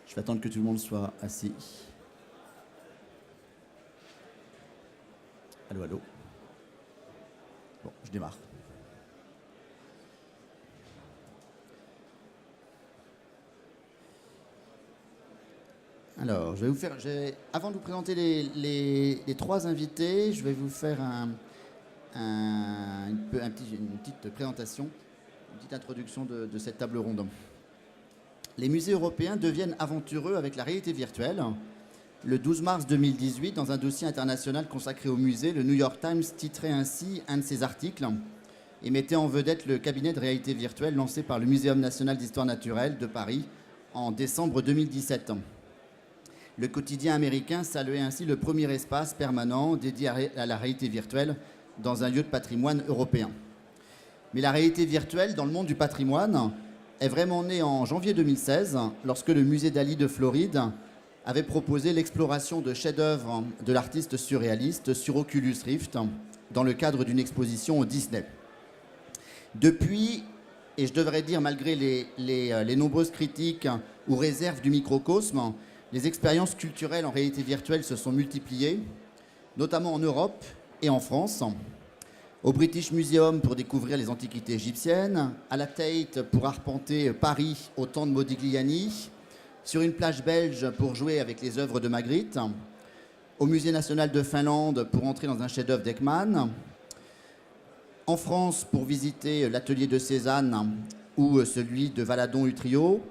Je vais attendre que tout le monde soit assis. Allô, allô. Bon, je démarre. Alors, je vais vous faire. Avant de vous présenter les trois invités, je vais vous faire une petite présentation, une petite introduction de cette table ronde. Les musées européens deviennent aventureux avec la réalité virtuelle. Le 12 mars 2018, dans un dossier international consacré aux musées, le New York Times titrait ainsi un de ses articles et mettait en vedette le cabinet de réalité virtuelle lancé par le Muséum national d'histoire naturelle de Paris en décembre 2017. Le quotidien américain saluait ainsi le premier espace permanent dédié à la réalité virtuelle dans un lieu de patrimoine européen. Mais la réalité virtuelle dans le monde du patrimoine est vraiment née en janvier 2016, lorsque le musée Dali de Floride avait proposé l'exploration de chefs-d'œuvre de l'artiste surréaliste sur Oculus Rift dans le cadre d'une exposition au Disney. Depuis, et je devrais dire malgré les nombreuses critiques ou réserves du microcosme, les expériences culturelles en réalité virtuelle se sont multipliées, notamment en Europe et en France. Au British Museum pour découvrir les antiquités égyptiennes, à la Tate pour arpenter Paris au temps de Modigliani, sur une plage belge pour jouer avec les œuvres de Magritte, au Musée national de Finlande pour entrer dans un chef-d'œuvre d'Ekman, en France pour visiter l'atelier de Cézanne ou celui de Valadon-Utrio,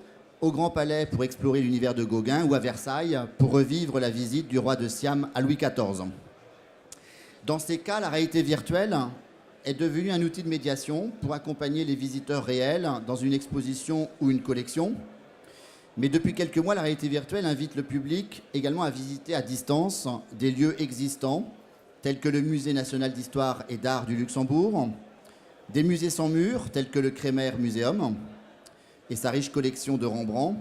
au Grand Palais pour explorer l'univers de Gauguin ou à Versailles pour revivre la visite du roi de Siam à Louis XIV. Dans ces cas, la réalité virtuelle est devenue un outil de médiation pour accompagner les visiteurs réels dans une exposition ou une collection. Mais depuis quelques mois, la réalité virtuelle invite le public également à visiter à distance des lieux existants, tels que le Musée national d'histoire et d'art du Luxembourg, des musées sans murs, tels que le Kremer Museum et sa riche collection de Rembrandt,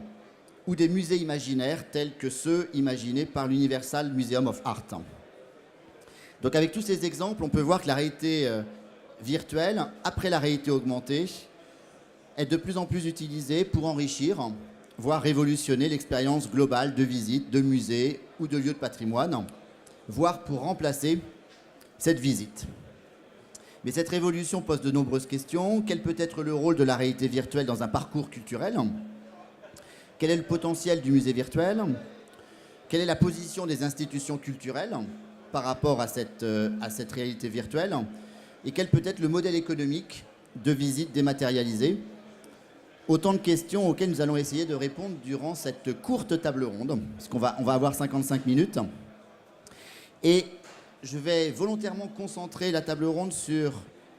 ou des musées imaginaires, tels que ceux imaginés par l'Universal Museum of Art. Donc avec tous ces exemples, on peut voir que la réalité virtuelle, après la réalité augmentée, est de plus en plus utilisée pour enrichir, voire révolutionner l'expérience globale de visite, de musées ou de lieux de patrimoine, voire pour remplacer cette visite. Mais cette révolution pose de nombreuses questions. Quel peut être le rôle de la réalité virtuelle dans un parcours culturel ? Quel est le potentiel du musée virtuel ? Quelle est la position des institutions culturelles par rapport à cette réalité virtuelle ? Et quel peut être le modèle économique de visite dématérialisée ? Autant de questions auxquelles nous allons essayer de répondre durant cette courte table ronde, parce qu'on va avoir 55 minutes. Et je vais volontairement concentrer la table ronde sur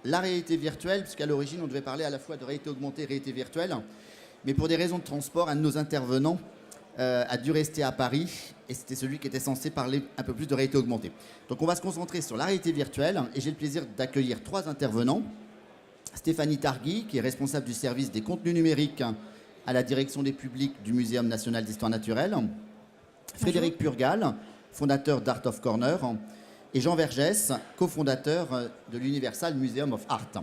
la réalité virtuelle, puisqu'à l'origine, on devait parler à la fois de réalité augmentée et réalité virtuelle. Mais pour des raisons de transport, un de nos intervenants a dû rester à Paris, et c'était celui qui était censé parler un peu plus de réalité augmentée. Donc on va se concentrer sur la réalité virtuelle, et j'ai le plaisir d'accueillir trois intervenants. Stéphanie Targui, qui est responsable du service des contenus numériques à la direction des publics du Muséum national d'histoire naturelle. Frédéric Purgal, fondateur d'Art of Corner. Et Jean Vergès, cofondateur de l'Universal Museum of Art.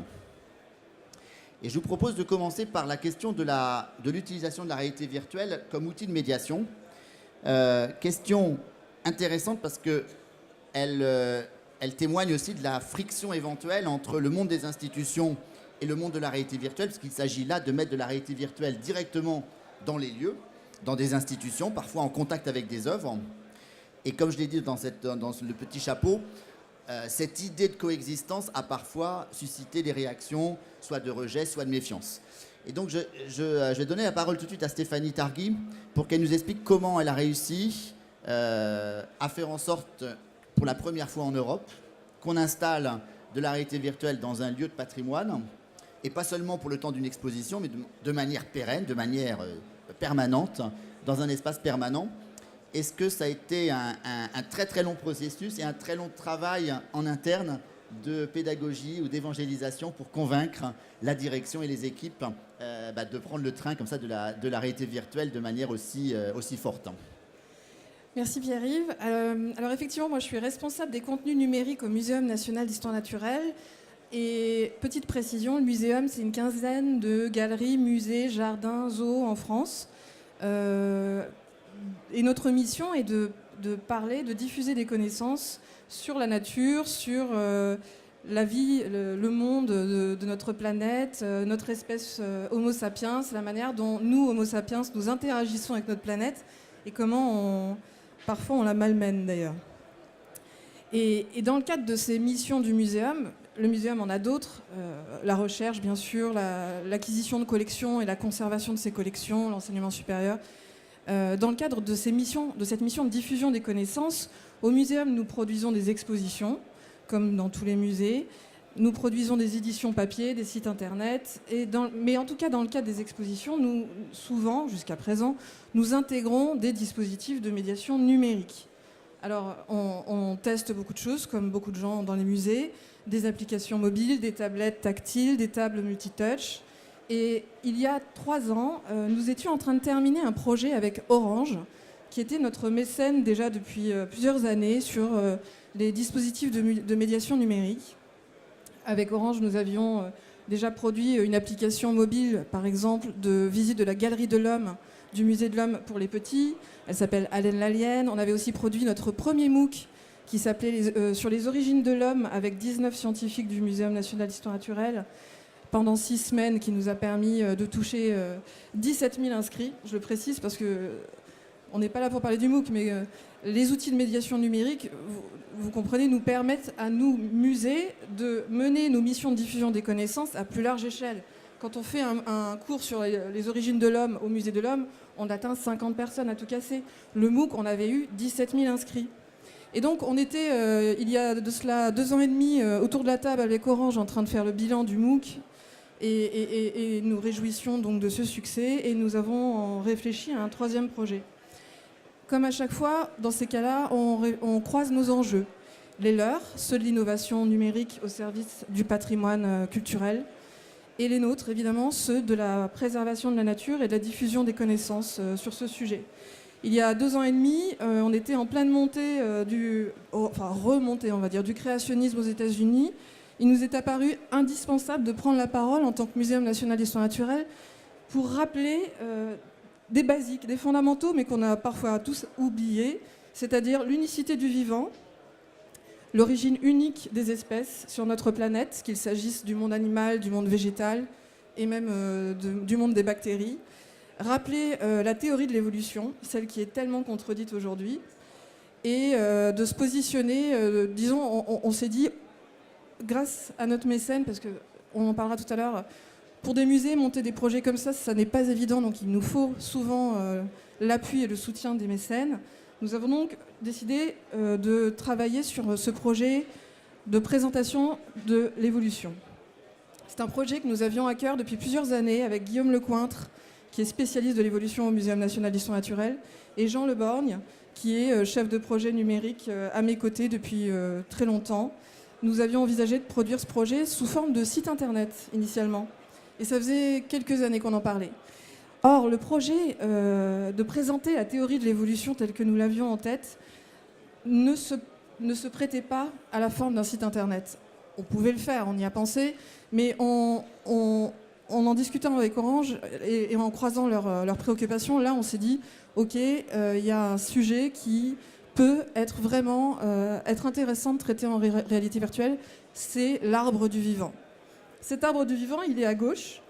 Et je vous propose de commencer par la question de l'utilisation de la réalité virtuelle comme outil de médiation. Question intéressante parce qu'elle témoigne aussi de la friction éventuelle entre le monde des institutions et le monde de la réalité virtuelle, parce qu'il s'agit là de mettre de la réalité virtuelle directement dans les lieux, dans des institutions, parfois en contact avec des œuvres. Et comme je l'ai dit dans le petit chapeau, cette idée de coexistence a parfois suscité des réactions, soit de rejet, soit de méfiance. Et donc je vais donner la parole tout de suite à Stéphanie Targui pour qu'elle nous explique comment elle a réussi à faire en sorte, pour la première fois en Europe, qu'on installe de la réalité virtuelle dans un lieu de patrimoine, et pas seulement pour le temps d'une exposition, mais de manière pérenne, de manière permanente, dans un espace permanent. Est-ce que ça a été un très très long processus et un très long travail en interne de pédagogie ou d'évangélisation pour convaincre la direction et les équipes de prendre le train comme ça de la réalité virtuelle de manière aussi forte? Merci Pierre-Yves. Alors effectivement, moi je suis responsable des contenus numériques au Muséum national d'histoire naturelle. Et petite précision, le muséum, c'est une quinzaine de galeries, musées, jardins, zoos en France. Et notre mission est de parler, de diffuser des connaissances sur la nature, sur la vie, le monde de notre planète, notre espèce Homo sapiens, la manière dont nous, Homo sapiens, nous interagissons avec notre planète et comment parfois on la malmène d'ailleurs. Et dans le cadre de ces missions du muséum, le muséum en a d'autres, la recherche bien sûr, l'acquisition de collections et la conservation de ces collections, l'enseignement supérieur. Dans le cadre de cette mission de diffusion des connaissances, au muséum nous produisons des expositions, comme dans tous les musées. Nous produisons des éditions papier, des sites internet. Mais en tout cas, dans le cadre des expositions, nous, souvent, jusqu'à présent, nous intégrons des dispositifs de médiation numérique. Alors, on teste beaucoup de choses, comme beaucoup de gens dans les musées, des applications mobiles, des tablettes tactiles, des tables multitouch. Et il y a 3 ans, nous étions en train de terminer un projet avec Orange, qui était notre mécène déjà depuis plusieurs années sur les dispositifs de médiation numérique. Avec Orange, nous avions déjà produit une application mobile, par exemple, de visite de la Galerie de l'Homme, du Musée de l'Homme pour les petits. Elle s'appelle Allen l'Alien. On avait aussi produit notre premier MOOC qui s'appelait Sur les origines de l'homme, avec 19 scientifiques du Muséum national d'histoire naturelle, pendant 6 semaines, qui nous a permis de toucher 17 000 inscrits. Je le précise parce que on n'est pas là pour parler du MOOC, mais les outils de médiation numérique, vous comprenez, nous permettent à nous, musées, de mener nos missions de diffusion des connaissances à plus large échelle. Quand on fait un cours sur les origines de l'homme au Musée de l'Homme, on atteint 50 personnes à tout casser. Le MOOC, on avait eu 17 000 inscrits. Et donc, on était, il y a de cela 2 ans et demi, autour de la table avec Orange, en train de faire le bilan du MOOC. Et nous réjouissions donc de ce succès. Et nous avons réfléchi à un 3e projet. Comme à chaque fois, dans ces cas-là, on croise nos enjeux. Les leurs, ceux de l'innovation numérique au service du patrimoine culturel, et les nôtres, évidemment, ceux de la préservation de la nature et de la diffusion des connaissances sur ce sujet. Il y a 2 ans et demi, on était en pleine montée, remontée, on va dire, du créationnisme aux États-Unis. Il nous est apparu indispensable de prendre la parole en tant que Muséum national d'histoire naturelle pour rappeler des basiques, des fondamentaux, mais qu'on a parfois tous oubliés, c'est-à-dire l'unicité du vivant, l'origine unique des espèces sur notre planète, qu'il s'agisse du monde animal, du monde végétal et même du monde des bactéries. Rappeler la théorie de l'évolution, celle qui est tellement contredite aujourd'hui, et de se positionner, disons, on s'est dit, grâce à notre mécène, parce qu'on en parlera tout à l'heure, pour des musées, monter des projets comme ça n'est pas évident, donc il nous faut souvent l'appui et le soutien des mécènes. Nous avons donc décidé de travailler sur ce projet de présentation de l'évolution. C'est un projet que nous avions à cœur depuis plusieurs années avec Guillaume Lecointre, qui est spécialiste de l'évolution au Muséum national d'histoire naturelle, et Jean Leborgne, qui est chef de projet numérique à mes côtés depuis très longtemps. Nous avions envisagé de produire ce projet sous forme de site internet initialement. Et ça faisait quelques années qu'on en parlait. Or, le projet de présenter la théorie de l'évolution telle que nous l'avions en tête ne se prêtait pas à la forme d'un site internet. On pouvait le faire, on y a pensé, mais en discutant avec Orange et en croisant leurs préoccupations, là on s'est dit, ok, il y a un sujet qui peut être vraiment être intéressant de traiter en réalité virtuelle, c'est l'arbre du vivant. Cet arbre du vivant, il est à gauche,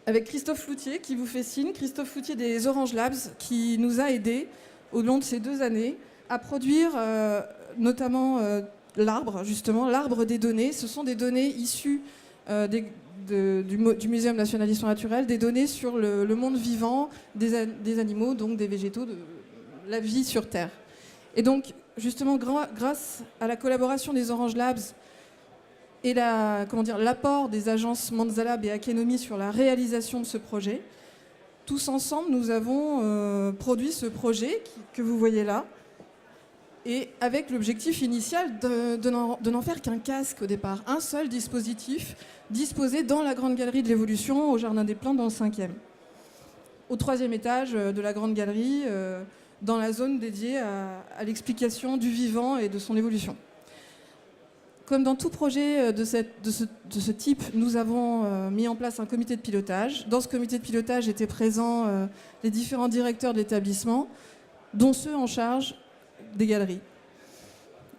avec Christophe Floutier qui vous fait signe, Christophe Floutier des Orange Labs, qui nous a aidés au long de ces 2 années à produire notamment l'arbre, justement, l'arbre des données. Ce sont des données issues du Muséum national d'histoire naturelle, des données sur le monde vivant, des animaux, donc des végétaux, de la vie sur Terre. Et donc, justement, grâce à la collaboration des Orange Labs et l'apport des agences Manzalab et Akenomi sur la réalisation de ce projet, tous ensemble, nous avons produit ce projet que vous voyez là, et avec l'objectif initial de n'en faire qu'un casque au départ, un seul dispositif disposé dans la Grande Galerie de l'Évolution au Jardin des Plantes dans le 5e. Au 3e étage de la Grande Galerie, dans la zone dédiée à l'explication du vivant et de son évolution. Comme dans tout projet de ce type, nous avons mis en place un comité de pilotage. Dans ce comité de pilotage étaient présents les différents directeurs de l'établissement, dont ceux en charge des galeries.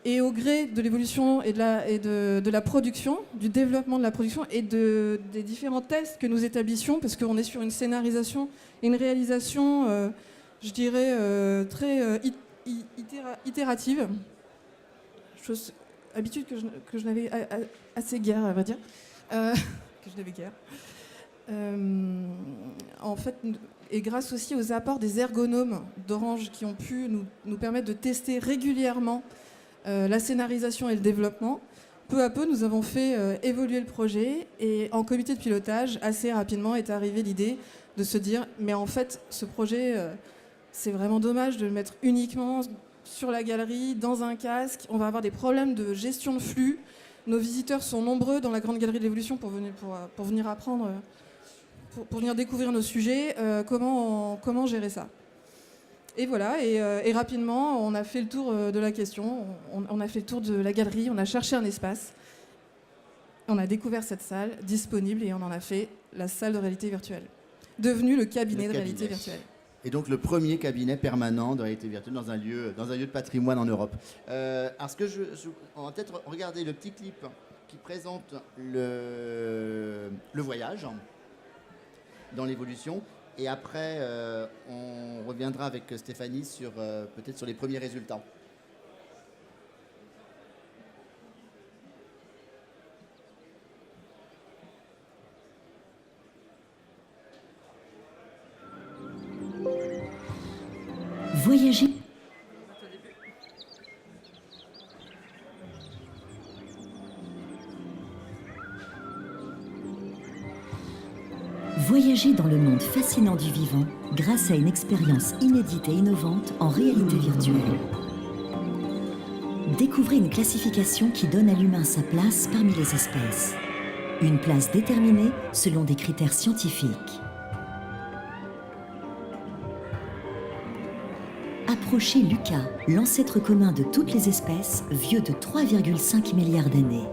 Et au gré de l'évolution et de la production, du développement de la production et des différents tests que nous établissions, parce qu'on est sur une scénarisation et une réalisation, je dirais, très itérative. Habitude que je n'avais assez guère, à vrai dire. Que je n'avais guère. En fait, et grâce aussi aux apports des ergonomes d'Orange qui ont pu nous permettre de tester régulièrement la scénarisation et le développement, peu à peu, nous avons fait évoluer le projet. Et en comité de pilotage, assez rapidement, est arrivée l'idée de se dire mais en fait, ce projet, c'est vraiment dommage de le mettre uniquement sur la galerie, dans un casque. On va avoir des problèmes de gestion de flux. Nos visiteurs sont nombreux dans la Grande Galerie de l'Évolution pour venir apprendre, pour venir découvrir nos sujets. Comment gérer ça? Et voilà, et rapidement, on a fait le tour de la question. On a fait le tour de la galerie, on a cherché un espace. On a découvert cette salle disponible et on en a fait la salle de réalité virtuelle, devenue le cabinet de réalité virtuelle. Et donc le premier cabinet permanent de réalité virtuelle dans un lieu de patrimoine en Europe. Alors on va peut-être regarder le petit clip qui présente le voyage dans l'évolution. Et après, on reviendra avec Stéphanie peut-être sur les premiers résultats. Voyager. Voyager dans le monde fascinant du vivant grâce à une expérience inédite et innovante en réalité virtuelle. Découvrez une classification qui donne à l'humain sa place parmi les espèces. Une place déterminée selon des critères scientifiques. Approchez Lucas, l'ancêtre commun de toutes les espèces, vieux de 3,5 milliards d'années.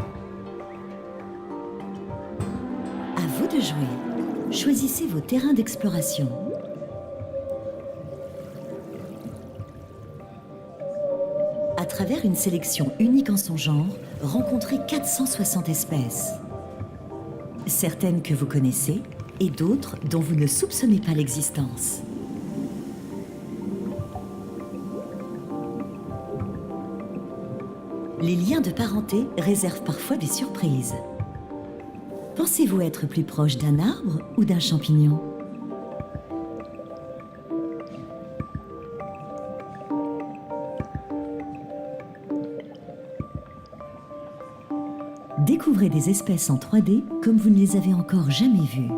À vous de jouer. Choisissez vos terrains d'exploration. À travers une sélection unique en son genre, rencontrez 460 espèces. Certaines que vous connaissez et d'autres dont vous ne soupçonnez pas l'existence. Les liens de parenté réservent parfois des surprises. Pensez-vous être plus proche d'un arbre ou d'un champignon ? Découvrez des espèces en 3D comme vous ne les avez encore jamais vues.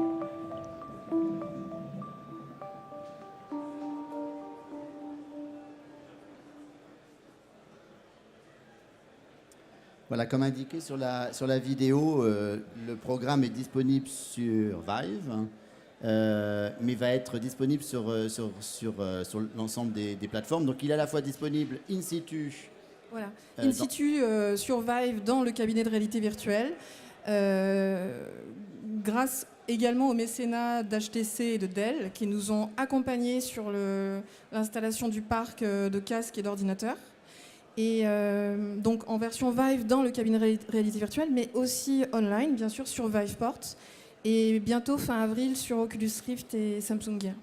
Voilà, comme indiqué sur la vidéo, le programme est disponible sur Vive, mais va être disponible sur l'ensemble des plateformes. Donc il est à la fois disponible in situ. Voilà, in situ sur Vive dans le cabinet de réalité virtuelle, grâce également au mécénat d'HTC et de Dell qui nous ont accompagnés sur l'installation du parc de casques et d'ordinateurs. Et donc en version Vive dans le cabinet de réalité virtuelle, mais aussi online, bien sûr, sur Viveport. Et bientôt, fin avril, sur Oculus Rift et Samsung Gear.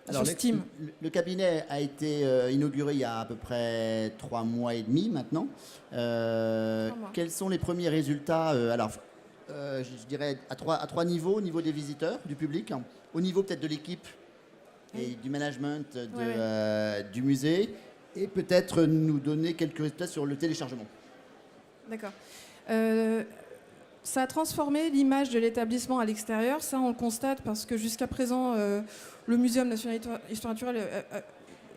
Alors, sur Steam. Le cabinet a été inauguré il y a à peu près 3 mois et demi maintenant. 3 mois. Quels sont les premiers résultats je dirais à trois niveaux, au niveau des visiteurs, du public, au niveau peut-être de l'équipe et du management du musée, et peut-être nous donner quelques résultats sur le téléchargement. D'accord. Ça a transformé l'image de l'établissement à l'extérieur. Ça, on le constate parce que jusqu'à présent, le Muséum national d'histoire naturelle,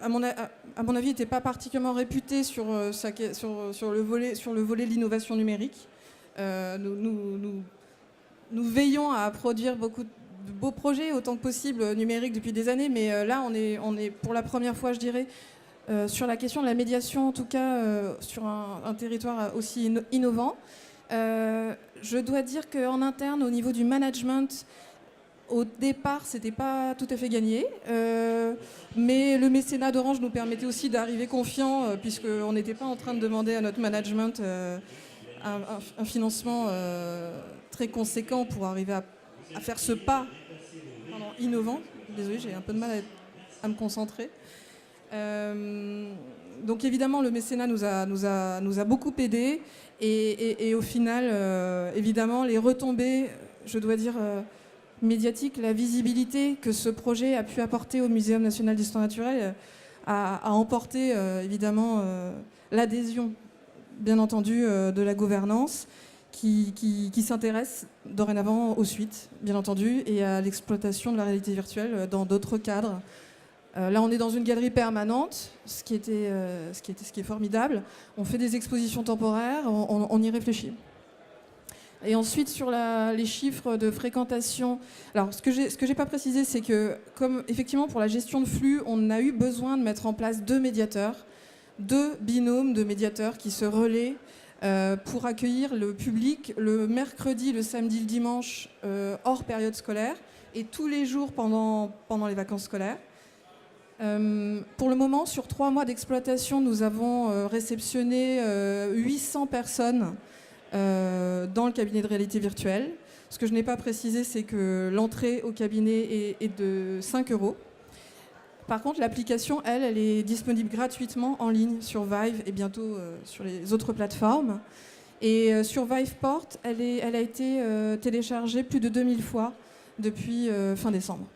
à mon avis, n'était pas particulièrement réputé sur le volet de l'innovation numérique. Nous veillons à produire beaucoup de beaux projets, autant que possible, numériques depuis des années. Mais là, on est pour la première fois, je dirais, sur la question de la médiation, en tout cas, sur un territoire aussi innovant. Je dois dire qu'en interne, au niveau du management, au départ, c'était pas tout à fait gagné, mais le mécénat d'Orange nous permettait aussi d'arriver confiants, puisqu'on n'était pas en train de demander à notre management un financement très conséquent pour arriver à faire ce pas innovant. Désolée, j'ai un peu de mal à me concentrer. Donc évidemment, le mécénat nous a beaucoup aidés et au final, évidemment, les retombées, je dois dire, médiatiques, la visibilité que ce projet a pu apporter au Muséum national d'histoire naturelle a emporté évidemment l'adhésion, bien entendu, de la gouvernance qui s'intéresse dorénavant aux suites, bien entendu, et à l'exploitation de la réalité virtuelle dans d'autres cadres. Là, on est dans une galerie permanente, ce qui est formidable. On fait des expositions temporaires, on y réfléchit. Et ensuite, sur les chiffres de fréquentation, alors ce que j'ai pas précisé, c'est que, comme effectivement pour la gestion de flux, on a eu besoin de mettre en place 2 médiateurs, 2 binômes de médiateurs qui se relaient pour accueillir le public le mercredi, le samedi, le dimanche, hors période scolaire, et tous les jours pendant les vacances scolaires. Pour le moment, sur 3 mois d'exploitation, nous avons réceptionné 800 personnes dans le cabinet de réalité virtuelle. Ce que je n'ai pas précisé, c'est que l'entrée au cabinet est de 5 €. Par contre, l'application, elle est disponible gratuitement en ligne sur Vive et bientôt sur les autres plateformes. Et sur Viveport, elle a été téléchargée plus de 2000 fois depuis fin décembre.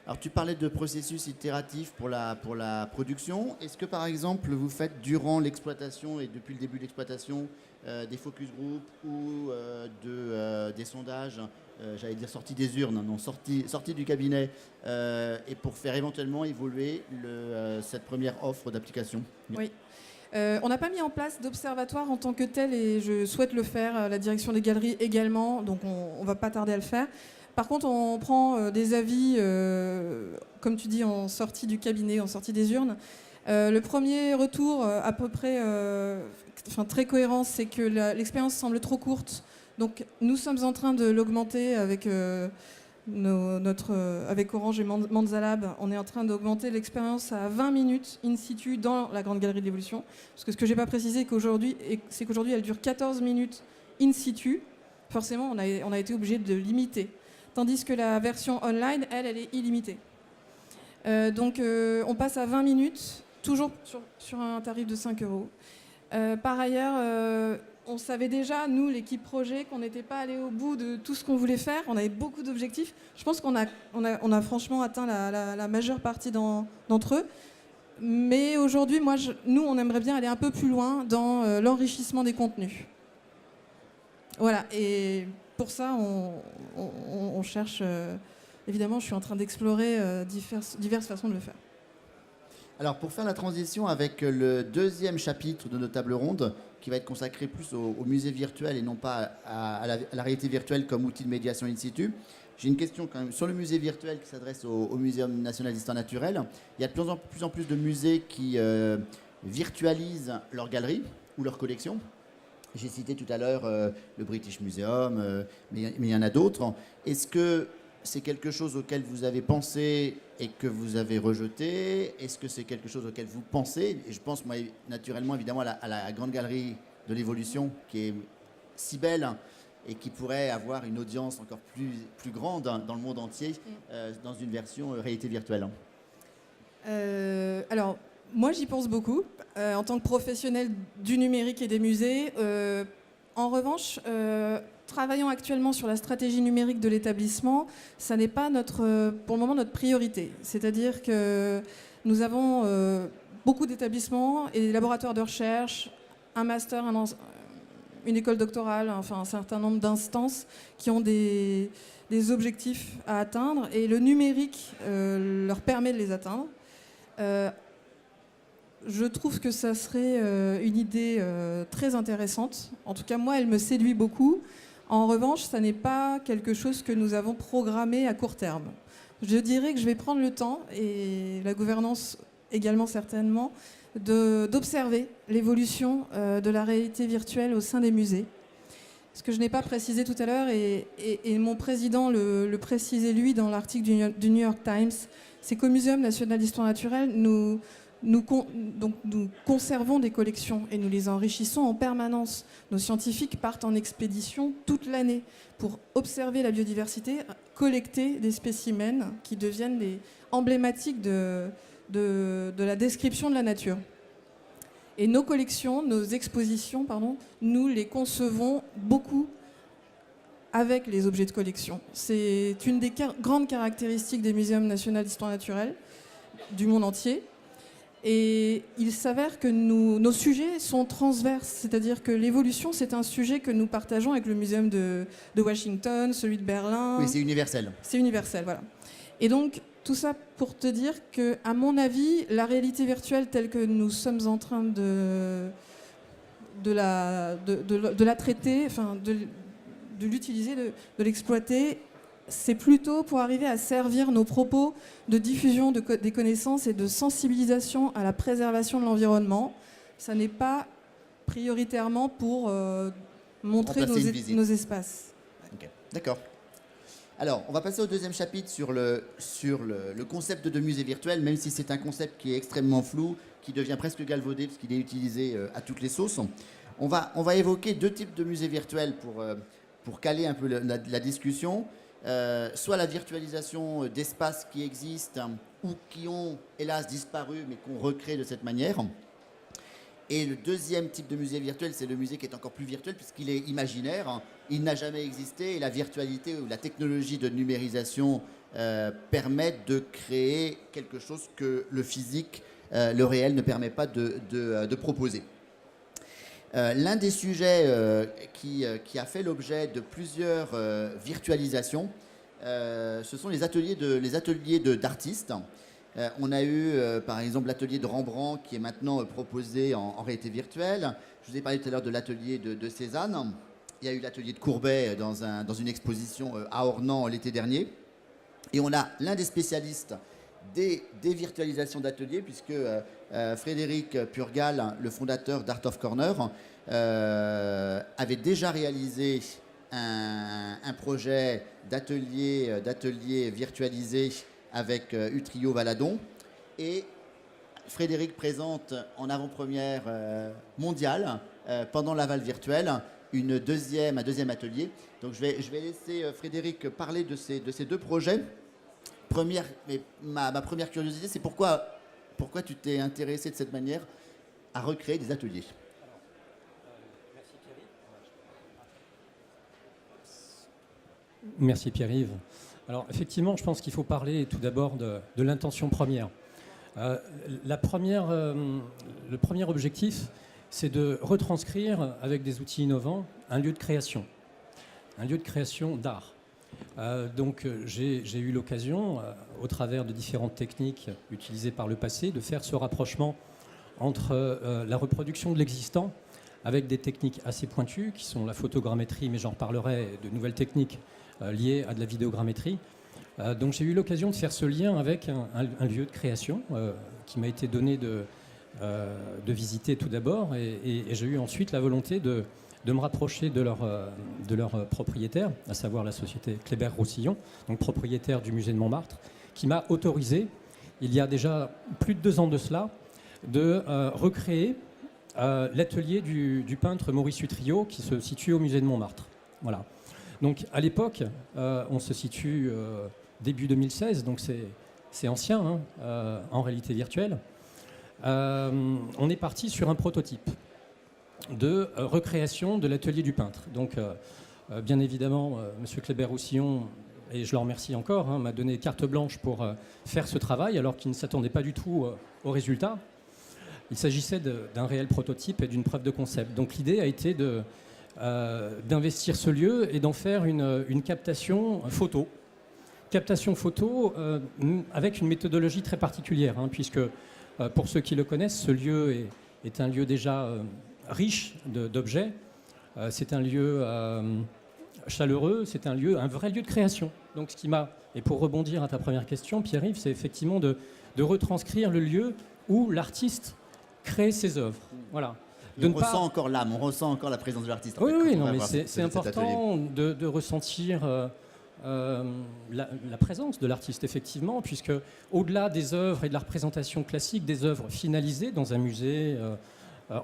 Alors tu parlais de processus itératif pour la production. Est-ce que par exemple vous faites durant l'exploitation et depuis le début de l'exploitation des focus group ou des sondages, j'allais dire sortis des urnes, non, sortis du cabinet, et pour faire éventuellement évoluer cette première offre d'application? Oui. On n'a pas mis en place d'observatoire en tant que tel et je souhaite le faire, la direction des galeries également, donc on ne va pas tarder à le faire. Par contre, on prend des avis, comme tu dis, en sortie du cabinet, en sortie des urnes. Le premier retour, à peu près très cohérent, c'est que l'expérience semble trop courte. Donc nous sommes en train de l'augmenter avec, avec Orange et Manzalab. On est en train d'augmenter l'expérience à 20 minutes in situ dans la Grande Galerie de l'Évolution. Parce que ce que je n'ai pas précisé, c'est qu'aujourd'hui, elle dure 14 minutes in situ. Forcément, on a été obligé de limiter. Tandis que la version online, elle est illimitée. Donc on passe à 20 minutes, toujours sur un tarif de 5 €. Par ailleurs, on savait déjà, nous, l'équipe projet, qu'on n'était pas allé au bout de tout ce qu'on voulait faire. On avait beaucoup d'objectifs. Je pense qu'on a franchement atteint la majeure partie d'entre eux. Mais aujourd'hui, nous, on aimerait bien aller un peu plus loin dans l'enrichissement des contenus. Voilà, et pour ça, on cherche... évidemment, je suis en train d'explorer diverses façons de le faire. Alors, pour faire la transition avec le deuxième chapitre de notre table ronde, qui va être consacré plus au musée virtuel et non pas à la réalité virtuelle comme outil de médiation in situ, j'ai une question quand même sur le musée virtuel qui s'adresse au Muséum national d'histoire naturelle. Il y a de plus en plus de musées qui virtualisent leurs galeries ou leurs collections. J'ai cité tout à l'heure le British Museum, mais il y en a d'autres. Est-ce que c'est quelque chose auquel vous avez pensé et que vous avez rejeté? Est-ce que c'est quelque chose auquel vous pensez? Et je pense, moi, naturellement, évidemment, à la Grande Galerie de l'Évolution, qui est si belle et qui pourrait avoir une audience encore plus grande dans le monde entier dans une version réalité virtuelle. Alors, moi, j'y pense beaucoup, en tant que professionnel du numérique et des musées. En revanche, travaillant actuellement sur la stratégie numérique de l'établissement, ça n'est pas pour le moment notre priorité. C'est-à-dire que nous avons beaucoup d'établissements et des laboratoires de recherche, un master, une école doctorale, enfin un certain nombre d'instances qui ont des objectifs à atteindre et le numérique leur permet de les atteindre. Je trouve que ça serait une idée très intéressante. En tout cas, moi, elle me séduit beaucoup. En revanche, ça n'est pas quelque chose que nous avons programmé à court terme. Je dirais que je vais prendre le temps, et la gouvernance également certainement d'observer l'évolution de la réalité virtuelle au sein des musées. Ce que je n'ai pas précisé tout à l'heure, et mon président le précisait lui dans l'article du New York Times, c'est qu'au Muséum national d'histoire naturelle, nous conservons des collections et nous les enrichissons en permanence. Nos scientifiques partent en expédition toute l'année pour observer la biodiversité, collecter des spécimens qui deviennent emblématiques de la description de la nature. Et nos collections, nos expositions, nous les concevons beaucoup avec les objets de collection. C'est une des grandes caractéristiques des Muséums nationaux d'histoire naturelle du monde entier. Et il s'avère que nos sujets sont transverses, c'est-à-dire que l'évolution, c'est un sujet que nous partageons avec le Muséum de Washington, celui de Berlin. Oui, c'est universel. C'est universel, voilà. Et donc, tout ça pour te dire que, à mon avis, la réalité virtuelle telle que nous sommes en train de la traiter, enfin de l'utiliser, de l'exploiter, c'est plutôt pour arriver à servir nos propos de diffusion des connaissances et de sensibilisation à la préservation de l'environnement. Ça n'est pas prioritairement pour montrer nos espaces. Okay. D'accord. Alors, on va passer au deuxième chapitre sur le concept de musée virtuel, même si c'est un concept qui est extrêmement flou, qui devient presque galvaudé parce qu'il est utilisé à toutes les sauces. On va évoquer deux types de musées virtuels pour caler un peu la discussion. Soit la virtualisation d'espaces qui existent ou qui ont hélas disparu mais qu'on recrée de cette manière. Et le deuxième type de musée virtuel, c'est le musée qui est encore plus virtuel puisqu'il est imaginaire, il n'a jamais existé et la virtualité ou la technologie de numérisation permet de créer quelque chose que le physique, le réel ne permet pas de proposer. L'un des sujets qui a fait l'objet de plusieurs virtualisations, ce sont les ateliers d'artistes. On a eu par exemple l'atelier de Rembrandt qui est maintenant proposé en réalité virtuelle. Je vous ai parlé tout à l'heure de l'atelier de Cézanne. Il y a eu l'atelier de Courbet dans une exposition à Ornans l'été dernier. Et on a l'un des spécialistes des virtualisations d'ateliers, puisque Frédéric Purgal, le fondateur d'Art of Corner, avait déjà réalisé un projet d'atelier virtualisé avec Utrio Valadon. Et Frédéric présente en avant-première mondiale, pendant l'aval virtuel, un deuxième atelier. Donc je vais laisser Frédéric parler de ces deux projets. Ma première curiosité, c'est pourquoi tu t'es intéressé de cette manière à recréer des ateliers. Merci Pierre-Yves. Alors effectivement, je pense qu'il faut parler tout d'abord de l'intention première. Le premier objectif, c'est de retranscrire avec des outils innovants un lieu de création d'art. Donc j'ai eu l'occasion, au travers de différentes techniques utilisées par le passé, de faire ce rapprochement entre la reproduction de l'existant avec des techniques assez pointues qui sont la photogrammétrie, mais j'en reparlerai, de nouvelles techniques liées à de la vidéogrammétrie. Donc j'ai eu l'occasion de faire ce lien avec un lieu de création qui m'a été donné de visiter tout d'abord, et j'ai eu ensuite la volonté de me rapprocher de leur propriétaire, à savoir la société Kléber-Roussillon, donc propriétaire du musée de Montmartre, qui m'a autorisé, il y a déjà plus de 2 ans de cela, de recréer l'atelier du peintre Maurice Utrio qui se situe au musée de Montmartre. Voilà. Donc à l'époque, on se situe début 2016, donc c'est ancien, en réalité virtuelle. On est parti sur un prototype de recréation de l'atelier du peintre. Donc, bien évidemment, M. Kléber-Roussillon, et je le remercie encore, m'a donné carte blanche pour faire ce travail, alors qu'il ne s'attendait pas du tout au résultat. Il s'agissait d'un réel prototype et d'une preuve de concept. Donc, l'idée a été d'investir ce lieu et d'en faire une captation photo. Captation photo avec une méthodologie très particulière, puisque, pour ceux qui le connaissent, ce lieu est un lieu déjà riche d'objets. C'est un lieu chaleureux, c'est un vrai lieu de création. Donc, et pour rebondir à ta première question, Pierre-Yves, c'est effectivement de retranscrire le lieu où l'artiste crée ses œuvres. Voilà. On ressent encore l'âme, on ressent encore la présence de l'artiste. Oui, non, mais c'est important de ressentir la présence de l'artiste, effectivement, puisque au-delà des œuvres et de la représentation classique, des œuvres finalisées dans un musée,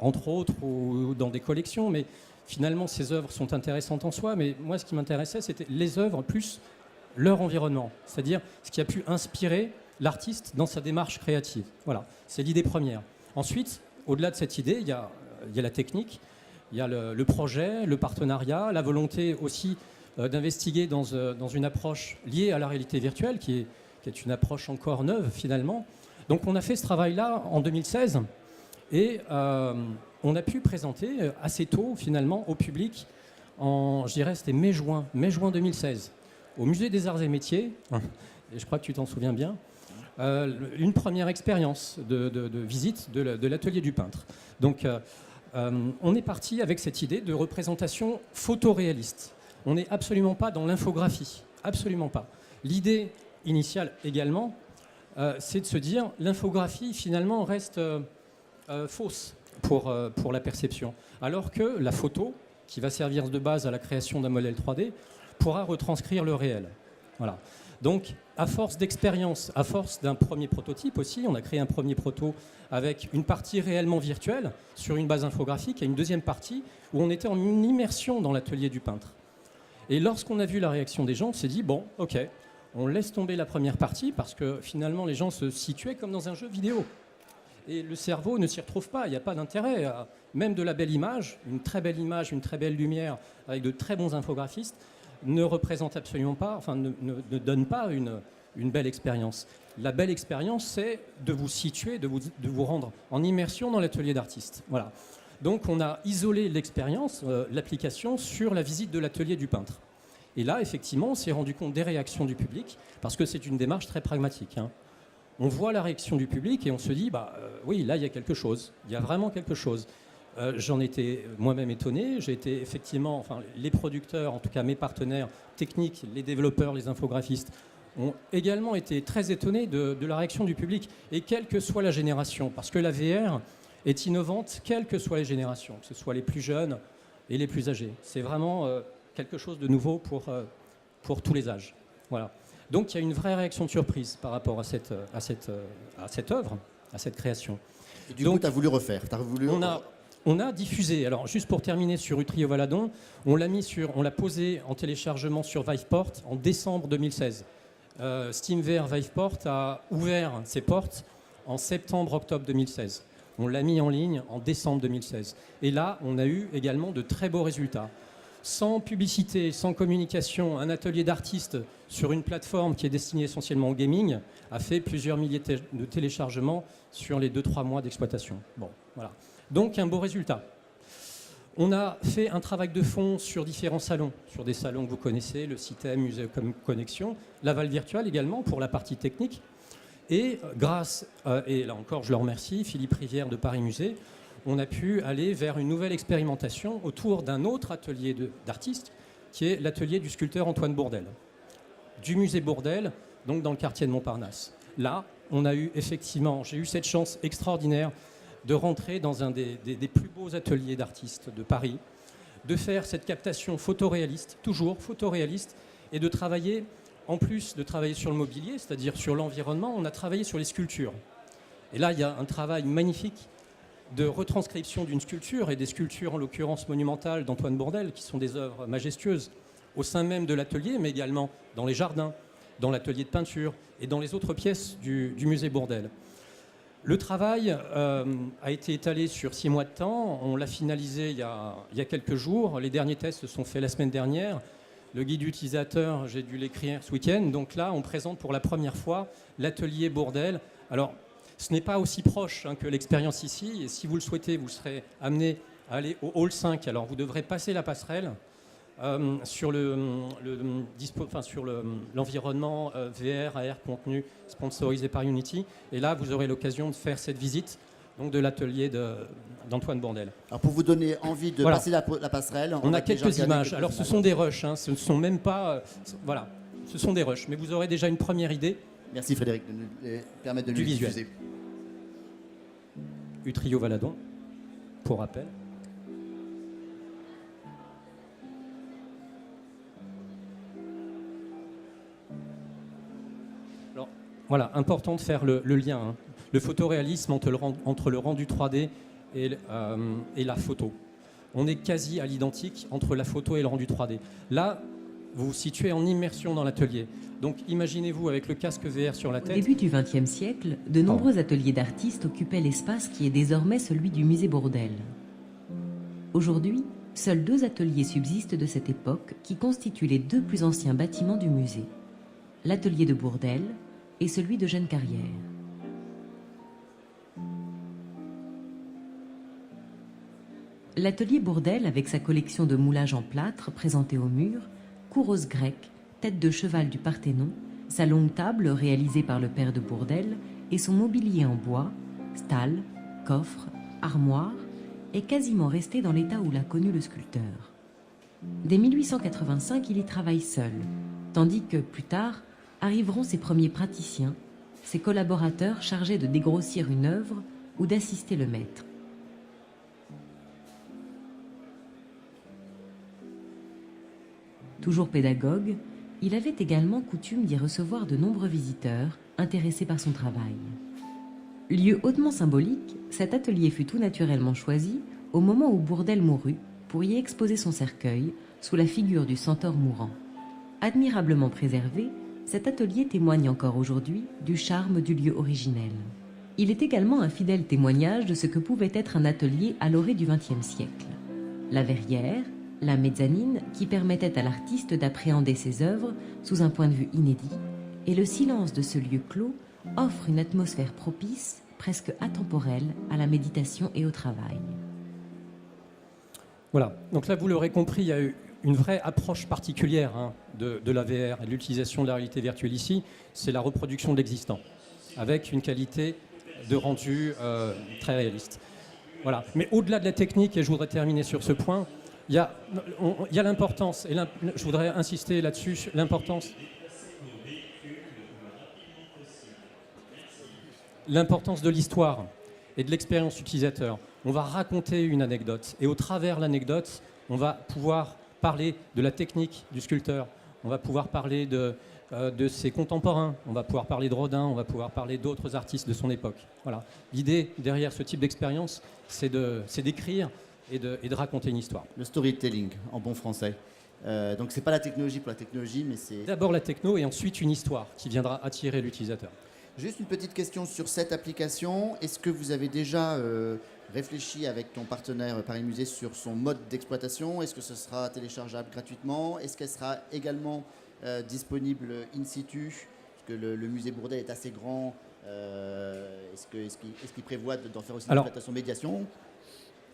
entre autres, ou dans des collections, mais finalement, ces œuvres sont intéressantes en soi, mais moi, ce qui m'intéressait, c'était les œuvres plus leur environnement, c'est-à-dire ce qui a pu inspirer l'artiste dans sa démarche créative. Voilà, c'est l'idée première. Ensuite, au-delà de cette idée, il y a la technique, il y a le projet, le partenariat, la volonté aussi d'investiguer dans une approche liée à la réalité virtuelle, qui est une approche encore neuve finalement. Donc on a fait ce travail-là en 2016 et on a pu présenter assez tôt finalement au public, je dirais c'était mai-juin 2016, au Musée des Arts et Métiers, et je crois que tu t'en souviens bien, une première expérience de visite de l'atelier du peintre. Donc on est parti avec cette idée de représentation photoréaliste. On n'est absolument pas dans l'infographie, absolument pas. L'idée initiale également, c'est de se dire l'infographie finalement reste fausse pour la perception, alors que la photo, qui va servir de base à la création d'un modèle 3D, pourra retranscrire le réel. Voilà. Donc, à force d'expérience, à force d'un premier prototype aussi, on a créé un premier proto avec une partie réellement virtuelle sur une base infographique et une deuxième partie où on était en immersion dans l'atelier du peintre. Et lorsqu'on a vu la réaction des gens, on s'est dit, bon, ok, on laisse tomber la première partie parce que finalement les gens se situaient comme dans un jeu vidéo. Et le cerveau ne s'y retrouve pas, il n'y a pas d'intérêt. Même de la belle image, une très belle lumière avec de très bons infographistes, ne représente absolument pas, enfin ne donne pas une belle expérience. La belle expérience, c'est de vous situer, de vous rendre en immersion dans l'atelier d'artiste. Voilà. Donc on a isolé l'expérience, l'application, sur la visite de l'atelier du peintre. Et là, effectivement, on s'est rendu compte des réactions du public, parce que c'est une démarche très pragmatique. On voit la réaction du public et on se dit, oui, là, il y a quelque chose. Il y a vraiment quelque chose. J'en étais moi-même étonné. J'ai été effectivement, les producteurs, en tout cas mes partenaires techniques, les développeurs, les infographistes, ont également été très étonnés de la réaction du public. Et quelle que soit la génération, parce que la VR est innovante, quelles que soient les générations, que ce soit les plus jeunes et les plus âgés. C'est vraiment quelque chose de nouveau pour tous les âges. Voilà. Donc il y a une vraie réaction de surprise par rapport à cette œuvre, à cette création. Et du coup, tu as voulu refaire. On a diffusé, alors juste pour terminer sur Utrio-Valadon, on l'a posé en téléchargement sur Viveport en décembre 2016. SteamVR Viveport a ouvert ses portes en septembre-octobre 2016. On l'a mis en ligne en décembre 2016. Et là, on a eu également de très beaux résultats. Sans publicité, sans communication, un atelier d'artistes sur une plateforme qui est destinée essentiellement au gaming a fait plusieurs milliers de téléchargements sur les 2-3 mois d'exploitation. Bon, voilà. Donc un beau résultat. On a fait un travail de fond sur différents salons, sur des salons que vous connaissez, le CITEM, Muséum Connexion, Laval Virtual également pour la partie technique. Et grâce, et là encore je le remercie, Philippe Rivière de Paris Musée, on a pu aller vers une nouvelle expérimentation autour d'un autre atelier d'artistes, qui est l'atelier du sculpteur Antoine Bourdelle, du musée Bourdelle, donc dans le quartier de Montparnasse. Là, on a eu effectivement, j'ai eu cette chance extraordinaire de rentrer dans un des plus beaux ateliers d'artistes de Paris, de faire cette captation photoréaliste, toujours photoréaliste, et de travailler, en plus de travailler sur le mobilier, c'est-à-dire sur l'environnement, on a travaillé sur les sculptures. Et là, il y a un travail magnifique de retranscription d'une sculpture, et des sculptures en l'occurrence monumentales d'Antoine Bourdelle, qui sont des œuvres majestueuses, au sein même de l'atelier, mais également dans les jardins, dans l'atelier de peinture et dans les autres pièces du musée Bourdelle. Le travail a été étalé sur 6 mois de temps. On l'a finalisé il y a quelques jours. Les derniers tests se sont faits la semaine dernière. Le guide utilisateur, j'ai dû l'écrire ce week-end. Donc là, on présente pour la première fois l'atelier Bourdelle. Alors, ce n'est pas aussi proche que l'expérience ici. Et si vous le souhaitez, vous serez amené à aller au Hall 5. Alors, vous devrez passer la passerelle sur l'environnement VR, AR, contenu sponsorisé par Unity. Et là, vous aurez l'occasion de faire cette visite donc de l'atelier d'Antoine Bourdelle. Alors pour vous donner envie de passer la passerelle, on a quelques images. Alors ce sont des rushs, ce ne sont même pas... voilà, ce sont des rushs, mais vous aurez déjà une première idée. Merci Frédéric de nous permettre de nous diffuser. Utrio-Valadon, pour rappel. Alors, voilà, important de faire le lien. Hein. Le photoréalisme entre le rendu 3D et la photo. On est quasi à l'identique entre la photo et le rendu 3D. Là, vous vous situez en immersion dans l'atelier. Donc imaginez-vous avec le casque VR sur la tête. Au début du XXe siècle, de nombreux ateliers d'artistes occupaient l'espace qui est désormais celui du musée Bourdelle. Aujourd'hui, seuls 2 ateliers subsistent de cette époque qui constituent les 2 plus anciens bâtiments du musée. L'atelier de Bourdelle et celui de Jeanne Carrière. L'atelier Bourdelle, avec sa collection de moulages en plâtre présentés au mur, couros grecque, tête de cheval du Parthénon, sa longue table réalisée par le père de Bourdelle et son mobilier en bois, stalles, coffres, armoires, est quasiment resté dans l'état où l'a connu le sculpteur. Dès 1885, il y travaille seul, tandis que, plus tard, arriveront ses premiers praticiens, ses collaborateurs chargés de dégrossir une œuvre ou d'assister le maître. Toujours pédagogue, il avait également coutume d'y recevoir de nombreux visiteurs intéressés par son travail. Lieu hautement symbolique, cet atelier fut tout naturellement choisi au moment où Bourdelle mourut pour y exposer son cercueil sous la figure du centaure mourant. Admirablement préservé, cet atelier témoigne encore aujourd'hui du charme du lieu originel. Il est également un fidèle témoignage de ce que pouvait être un atelier à l'orée du XXe siècle. La verrière, la mezzanine qui permettait à l'artiste d'appréhender ses œuvres sous un point de vue inédit, et le silence de ce lieu clos offre une atmosphère propice, presque atemporelle, à la méditation et au travail. Voilà, donc là vous l'aurez compris, il y a eu une vraie approche particulière de la VR et de l'utilisation de la réalité virtuelle ici, c'est la reproduction de l'existant, avec une qualité de rendu très réaliste. Voilà. Mais au-delà de la technique, et je voudrais terminer sur ce point, il y a l'importance, et je voudrais insister là-dessus, l'importance de l'histoire et de l'expérience utilisateur. On va raconter une anecdote, et au travers l'anecdote, on va pouvoir parler de la technique du sculpteur, on va pouvoir parler de ses contemporains, on va pouvoir parler de Rodin, on va pouvoir parler d'autres artistes de son époque. Voilà. L'idée derrière ce type d'expérience, c'est d'écrire et de raconter une histoire. Le storytelling, en bon français. Donc c'est pas la technologie pour la technologie, mais c'est... D'abord la techno et ensuite une histoire qui viendra attirer l'utilisateur. Juste une petite question sur cette application. Est-ce que vous avez déjà réfléchi avec ton partenaire Paris Musée sur son mode d'exploitation? Est-ce que ce sera téléchargeable gratuitement? Est-ce qu'elle sera également disponible in situ? Parce que le musée Bourdelle est assez grand. Est-ce qu'il prévoit d'en faire aussi une exploitation médiation?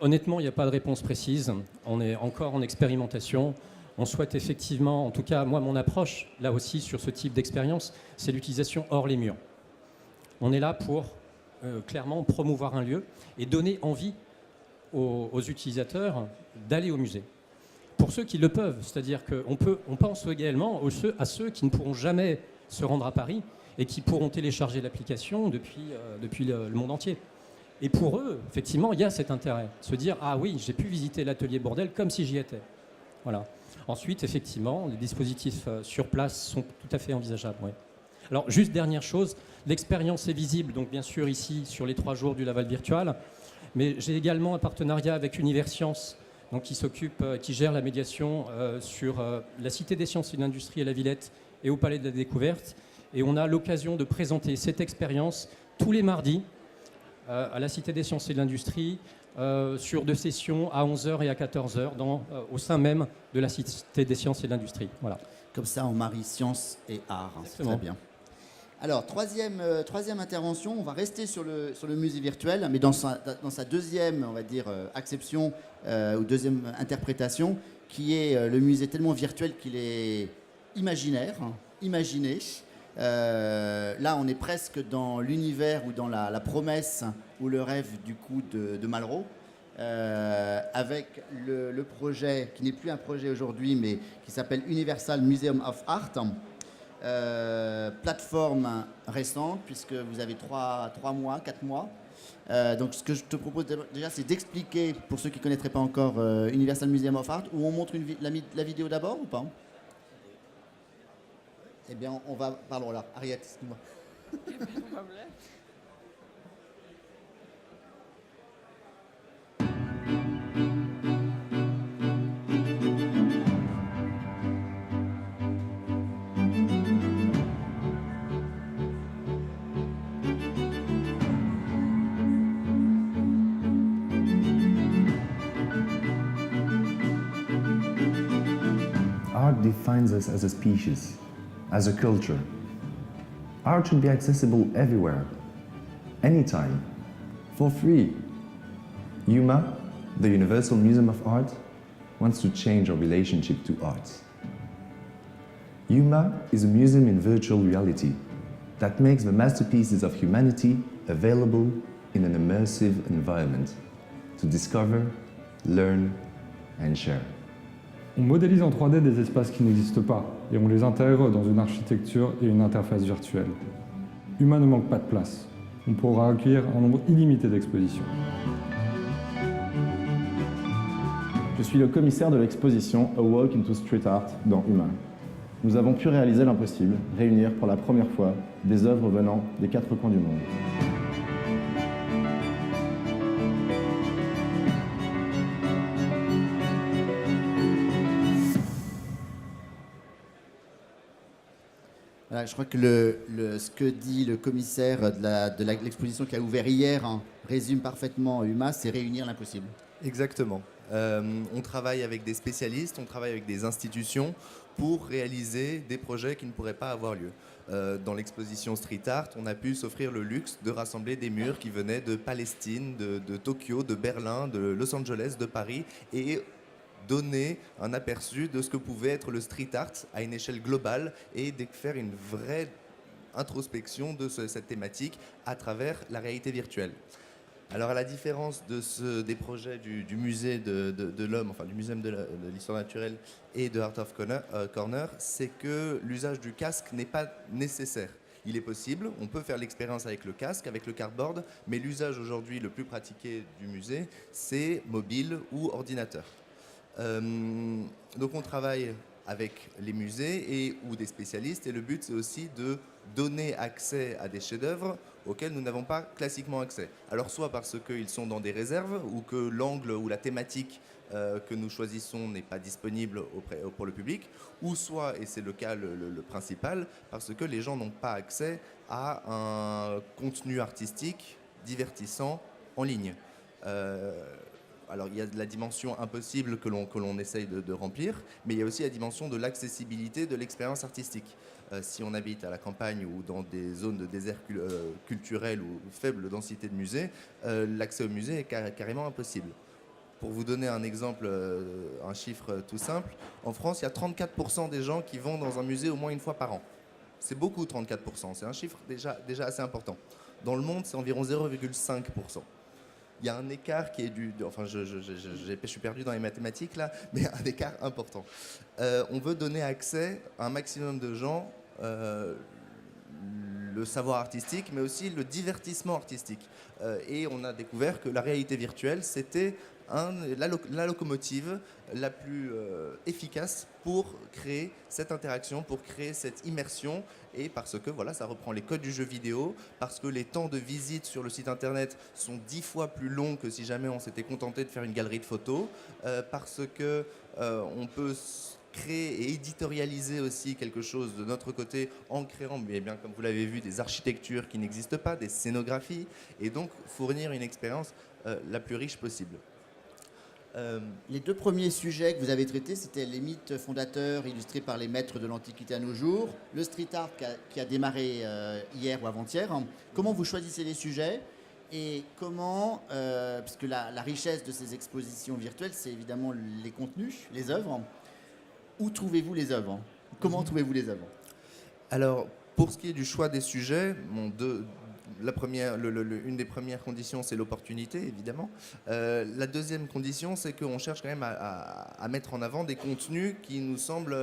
Honnêtement, il n'y a pas de réponse précise. On est encore en expérimentation. On souhaite effectivement, en tout cas, moi, mon approche, là aussi, sur ce type d'expérience, c'est l'utilisation hors les murs. On est là pour, clairement, promouvoir un lieu et donner envie aux utilisateurs d'aller au musée. Pour ceux qui le peuvent, c'est-à-dire qu'on pense également à ceux qui ne pourront jamais se rendre à Paris et qui pourront télécharger l'application depuis le monde entier. Et pour eux, effectivement, il y a cet intérêt. Se dire, ah oui, j'ai pu visiter l'atelier Bourdelle comme si j'y étais. Voilà. Ensuite, effectivement, les dispositifs sur place sont tout à fait envisageables. Oui. Alors, juste dernière chose, l'expérience est visible, donc bien sûr ici, sur les 3 jours du Laval Virtual, mais j'ai également un partenariat avec Universcience, donc qui gère la médiation sur la Cité des Sciences et de l'Industrie à la Villette et au Palais de la Découverte. Et on a l'occasion de présenter cette expérience tous les mardis, à la Cité des Sciences et de l'Industrie, sur 2 sessions à 11h et à 14h au sein même de la Cité des Sciences et de l'Industrie. Voilà. Comme ça, on marie science et art. C'est très bien. Alors, troisième intervention, on va rester sur le musée virtuel, mais dans sa deuxième, on va dire, acception ou deuxième interprétation, qui est le musée tellement virtuel qu'il est imaginaire, imaginé. Là, on est presque dans l'univers ou dans la promesse ou le rêve du coup de Malraux, avec le projet qui n'est plus un projet aujourd'hui, mais qui s'appelle Universal Museum of Art. Plateforme récente, puisque vous avez 4 mois, Donc ce que je te propose déjà, c'est d'expliquer, pour ceux qui ne connaîtraient pas encore Universal Museum of Art, où on montre la vidéo d'abord ou pas? Eh bien, on va... Pardon, là, Ariette, excuse-moi. Art defines us as a species, as a culture. Art should be accessible everywhere, anytime, for free. UMA, the Universal Museum of Art, wants to change our relationship to art. UMA is a museum in virtual reality that makes the masterpieces of humanity available in an immersive environment to discover, learn and share. On modélise en 3D des espaces qui n'existent pas et on les intègre dans une architecture et une interface virtuelle. UMA ne manque pas de place. On pourra accueillir un nombre illimité d'expositions. Je suis le commissaire de l'exposition A Walk into Street Art dans UMA. Nous avons pu réaliser l'impossible, réunir pour la première fois des œuvres venant des 4 coins du monde. Voilà, je crois que ce que dit le commissaire de l'exposition qui a ouvert hier résume parfaitement UMA, c'est réunir l'impossible. Exactement. On travaille avec des spécialistes, on travaille avec des institutions pour réaliser des projets qui ne pourraient pas avoir lieu. Dans l'exposition Street Art, on a pu s'offrir le luxe de rassembler des murs qui venaient de Palestine, de Tokyo, de Berlin, de Los Angeles, de Paris, et donner un aperçu de ce que pouvait être le street art à une échelle globale et de faire une vraie introspection de cette thématique à travers la réalité virtuelle. Alors à la différence des projets du musée de l'homme, enfin du Muséum de l'histoire naturelle et de Art of Corner, c'est que l'usage du casque n'est pas nécessaire. Il est possible, on peut faire l'expérience avec le casque, avec le cardboard, mais l'usage aujourd'hui le plus pratiqué du musée, c'est mobile ou ordinateur. Donc on travaille avec les musées ou des spécialistes et le but c'est aussi de donner accès à des chefs-d'œuvre auxquels nous n'avons pas classiquement accès. Alors soit parce qu'ils sont dans des réserves ou que l'angle ou la thématique que nous choisissons n'est pas disponible pour le public, ou soit, et c'est le cas le principal, parce que les gens n'ont pas accès à un contenu artistique divertissant en ligne. Alors il y a la dimension impossible que l'on essaye de remplir, mais il y a aussi la dimension de l'accessibilité de l'expérience artistique. Si on habite à la campagne ou dans des zones de désert culturel ou faible densité de musées, l'accès au musée est carrément impossible. Pour vous donner un exemple, un chiffre tout simple, en France, il y a 34% des gens qui vont dans un musée au moins une fois par an. C'est beaucoup, 34%, c'est un chiffre déjà assez important. Dans le monde, c'est environ 0,5%. Il y a un écart qui est enfin, je suis perdu dans les mathématiques là, mais un écart important. On veut donner accès à un maximum de gens, le savoir artistique, mais aussi le divertissement artistique. Et on a découvert que la réalité virtuelle, c'était la locomotive la plus efficace pour créer cette interaction, pour créer cette immersion, et parce que voilà, ça reprend les codes du jeu vidéo, parce que les temps de visite sur le site internet sont 10 fois plus longs que si jamais on s'était contenté de faire une galerie de photos, parce que on peut créer et éditorialiser aussi quelque chose de notre côté en créant, mais bien comme vous l'avez vu, des architectures qui n'existent pas, des scénographies, et donc fournir une expérience la plus riche possible. Les 2 premiers sujets que vous avez traités, c'était les mythes fondateurs illustrés par les maîtres de l'Antiquité à nos jours, le street art qui a démarré hier ou avant-hier. Comment vous choisissez les sujets et comment, parce que la richesse de ces expositions virtuelles, c'est évidemment les contenus, les œuvres. Où trouvez-vous les œuvres? Comment trouvez-vous les œuvres? Alors, pour ce qui est du choix des sujets, une des premières conditions, c'est l'opportunité, évidemment. La deuxième condition, c'est qu'on cherche quand même à mettre en avant des contenus qui nous semblent,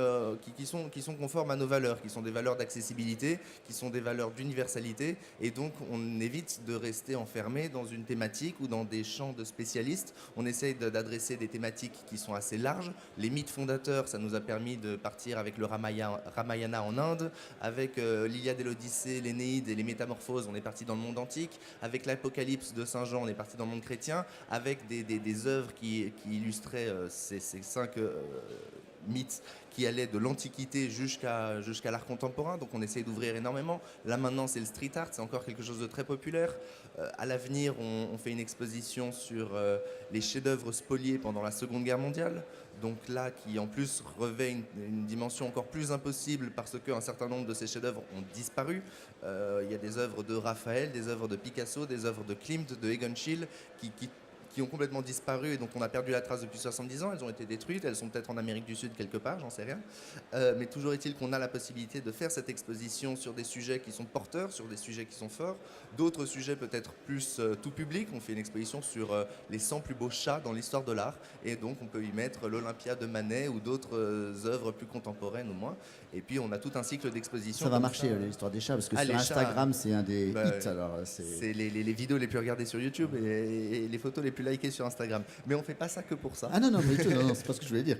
qui sont conformes à nos valeurs, qui sont des valeurs d'accessibilité, qui sont des valeurs d'universalité, et donc on évite de rester enfermé dans une thématique ou dans des champs de spécialistes. On essaye d'adresser des thématiques qui sont assez larges. Les mythes fondateurs, ça nous a permis de partir avec le Ramayana en Inde, avec l'Iliade et l'Odyssée, l'Énéide et les Métamorphoses, on est parti dans le monde antique. Avec l'Apocalypse de Saint Jean, on est parti dans le monde chrétien. Avec des œuvres qui illustraient ces 5 mythes qui allaient de l'Antiquité jusqu'à l'art contemporain. Donc on essaye d'ouvrir énormément. Là maintenant, c'est le street art, c'est encore quelque chose de très populaire. À l'avenir, on fait une exposition sur les chefs-d'œuvre spoliés pendant la Seconde Guerre mondiale. Donc là, qui en plus revêt une dimension encore plus impossible parce qu'un certain nombre de ces chefs-d'œuvre ont disparu. Il y a des œuvres de Raphaël, des œuvres de Picasso, des œuvres de Klimt, de Egon Schiele, qui ont complètement disparu et dont on a perdu la trace depuis 70 ans. Elles ont été détruites, elles sont peut-être en Amérique du Sud quelque part, j'en sais rien. Mais toujours est-il qu'on a la possibilité de faire cette exposition sur des sujets qui sont porteurs, sur des sujets qui sont forts. D'autres sujets peut-être plus tout public. On fait une exposition sur les 100 plus beaux chats dans l'histoire de l'art. Et donc on peut y mettre l'Olympia de Manet ou d'autres œuvres plus contemporaines ou moins. Et puis on a tout un cycle d'expositions. Ça va marcher l'histoire des chats, parce que sur Instagram, c'est un des hits. Alors, c'est les vidéos les plus regardées sur YouTube et les photos les plus likées sur Instagram. Mais on fait pas ça que pour ça. Ah non, pas du tout, non, c'est pas ce que je voulais dire.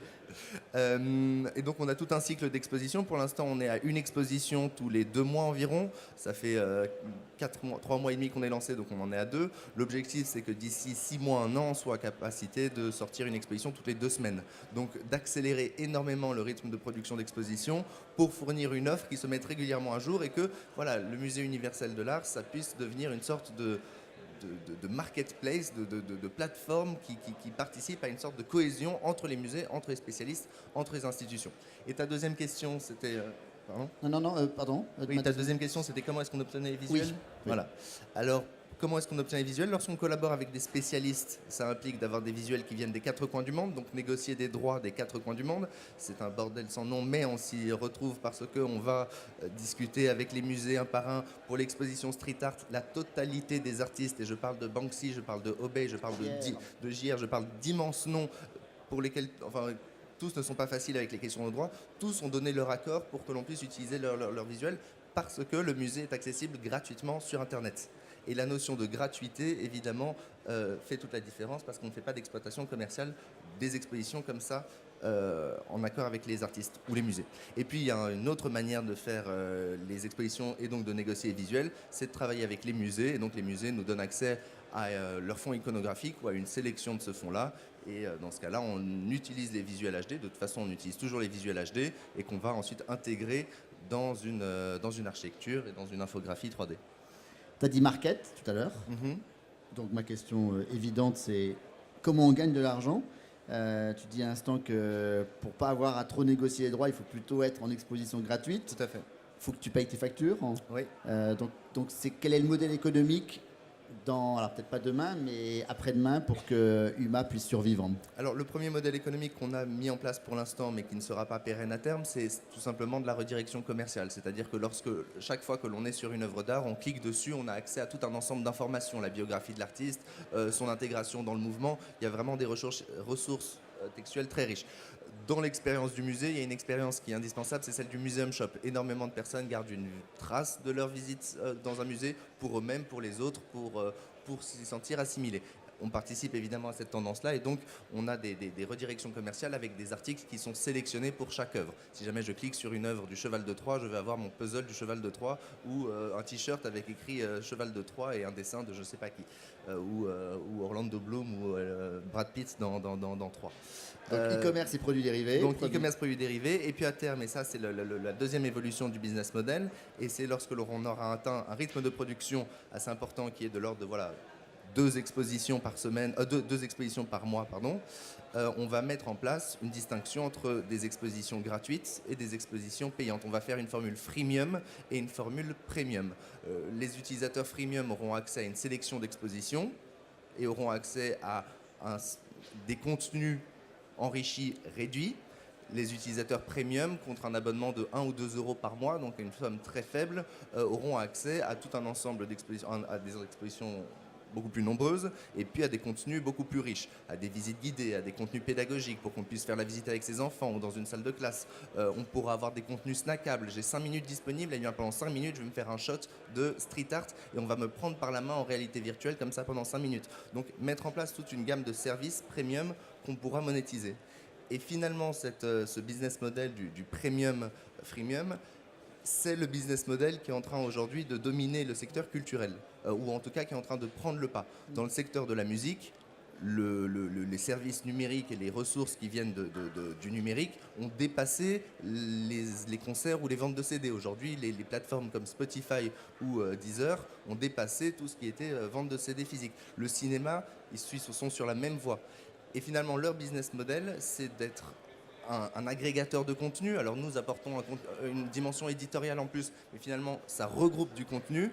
Et donc on a tout un cycle d'expositions. Pour l'instant, on est à une exposition tous les 2 mois environ. Ça fait 3 mois et demi qu'on est lancé, donc on en est à 2. L'objectif, c'est que d'ici 6 mois, 1 an, on soit à capacité de sortir une exposition toutes les 2 semaines. Donc d'accélérer énormément le rythme de production d'exposition pour fournir une offre qui se mette régulièrement à jour et que voilà, le Musée universel de l'art, ça puisse devenir une sorte de marketplace, de plateforme qui participe à une sorte de cohésion entre les musées, entre les spécialistes, entre les institutions. Et ta deuxième question, c'était... pardon. Oui, ta deuxième question, c'était comment est-ce qu'on obtenait les visuels ? Oui. Voilà. Alors, comment est-ce qu'on obtient les visuels ? Lorsqu'on collabore avec des spécialistes, ça implique d'avoir des visuels qui viennent des 4 coins du monde, donc négocier des droits des 4 coins du monde. C'est un bordel sans nom, mais on s'y retrouve parce qu'on va discuter avec les musées un par un pour l'exposition street art, la totalité des artistes, et je parle de Banksy, je parle de Obey, je parle de JR, je parle d'immenses noms pour lesquels... tous ne sont pas faciles avec les questions de droit, tous ont donné leur accord pour que l'on puisse utiliser leur visuel parce que le musée est accessible gratuitement sur Internet. Et la notion de gratuité, évidemment, fait toute la différence parce qu'on ne fait pas d'exploitation commerciale des expositions comme ça en accord avec les artistes ou les musées. Et puis, il y a une autre manière de faire les expositions et donc de négocier les visuels, c'est de travailler avec les musées. Et donc, les musées nous donnent accès à leur fonds iconographique ou à une sélection de ce fonds-là. Et dans ce cas-là, on utilise les visuels HD. De toute façon, on utilise toujours les visuels HD et qu'on va ensuite intégrer dans une architecture et dans une infographie 3D. Tu as dit market tout à l'heure. Donc ma question évidente, c'est comment on gagne de l'argent ? Tu dis à l'instant que pour ne pas avoir à trop négocier les droits, il faut plutôt être en exposition gratuite. Tout à fait. Il faut que tu payes tes factures. Oui. Donc quel est le modèle économique alors peut-être pas demain, mais après-demain, pour que UMA puisse survivre? Alors le premier modèle économique qu'on a mis en place pour l'instant, mais qui ne sera pas pérenne à terme, c'est tout simplement de la redirection commerciale. C'est-à-dire que chaque fois que l'on est sur une œuvre d'art, on clique dessus, on a accès à tout un ensemble d'informations, la biographie de l'artiste, son intégration dans le mouvement. Il y a vraiment des ressources textuelles très riches. Dans l'expérience du musée, il y a une expérience qui est indispensable, c'est celle du Museum Shop. Énormément de personnes gardent une trace de leur visite dans un musée, pour eux-mêmes, pour les autres, pour s'y sentir assimilés. On participe évidemment à cette tendance-là et donc on a des redirections commerciales avec des articles qui sont sélectionnés pour chaque œuvre. Si jamais je clique sur une œuvre du Cheval de Troie, je vais avoir mon puzzle du Cheval de Troie ou un t-shirt avec écrit Cheval de Troie et un dessin de je ne sais pas qui, ou Orlando Bloom ou Brad Pitt dans Troie. Donc e-commerce et produits dérivés. Donc e-commerce, produits dérivés. Et puis à terme, et ça c'est la deuxième évolution du business model, et c'est lorsque l'on aura atteint un rythme de production assez important qui est de l'ordre de 2 expositions par semaine, 2 expositions par mois, pardon, on va mettre en place une distinction entre des expositions gratuites et des expositions payantes. On va faire une formule freemium et une formule premium. Les utilisateurs freemium auront accès à une sélection d'expositions et auront accès à des contenus enrichis réduits. Les utilisateurs premium, contre un abonnement de 1 ou 2 euros par mois, donc une somme très faible, auront accès à tout un ensemble d'expositions, à des expositions beaucoup plus nombreuses, et puis à des contenus beaucoup plus riches, à des visites guidées, à des contenus pédagogiques pour qu'on puisse faire la visite avec ses enfants ou dans une salle de classe. On pourra avoir des contenus snackables. J'ai 5 minutes disponibles, et bien pendant 5 minutes, je vais me faire un shot de street art et on va me prendre par la main en réalité virtuelle comme ça pendant 5 minutes. Donc mettre en place toute une gamme de services premium qu'on pourra monétiser. Et finalement, ce business model du premium, freemium, c'est le business model qui est en train aujourd'hui de dominer le secteur culturel, ou en tout cas qui est en train de prendre le pas. Dans le secteur de la musique, les services numériques et les ressources qui viennent du numérique ont dépassé les concerts ou les ventes de CD. Aujourd'hui, les plateformes comme Spotify ou Deezer ont dépassé tout ce qui était vente de CD physique. Le cinéma, ils sont sur la même voie. Et finalement, leur business model, c'est d'être un agrégateur de contenu. Alors nous apportons une dimension éditoriale en plus, mais finalement ça regroupe du contenu.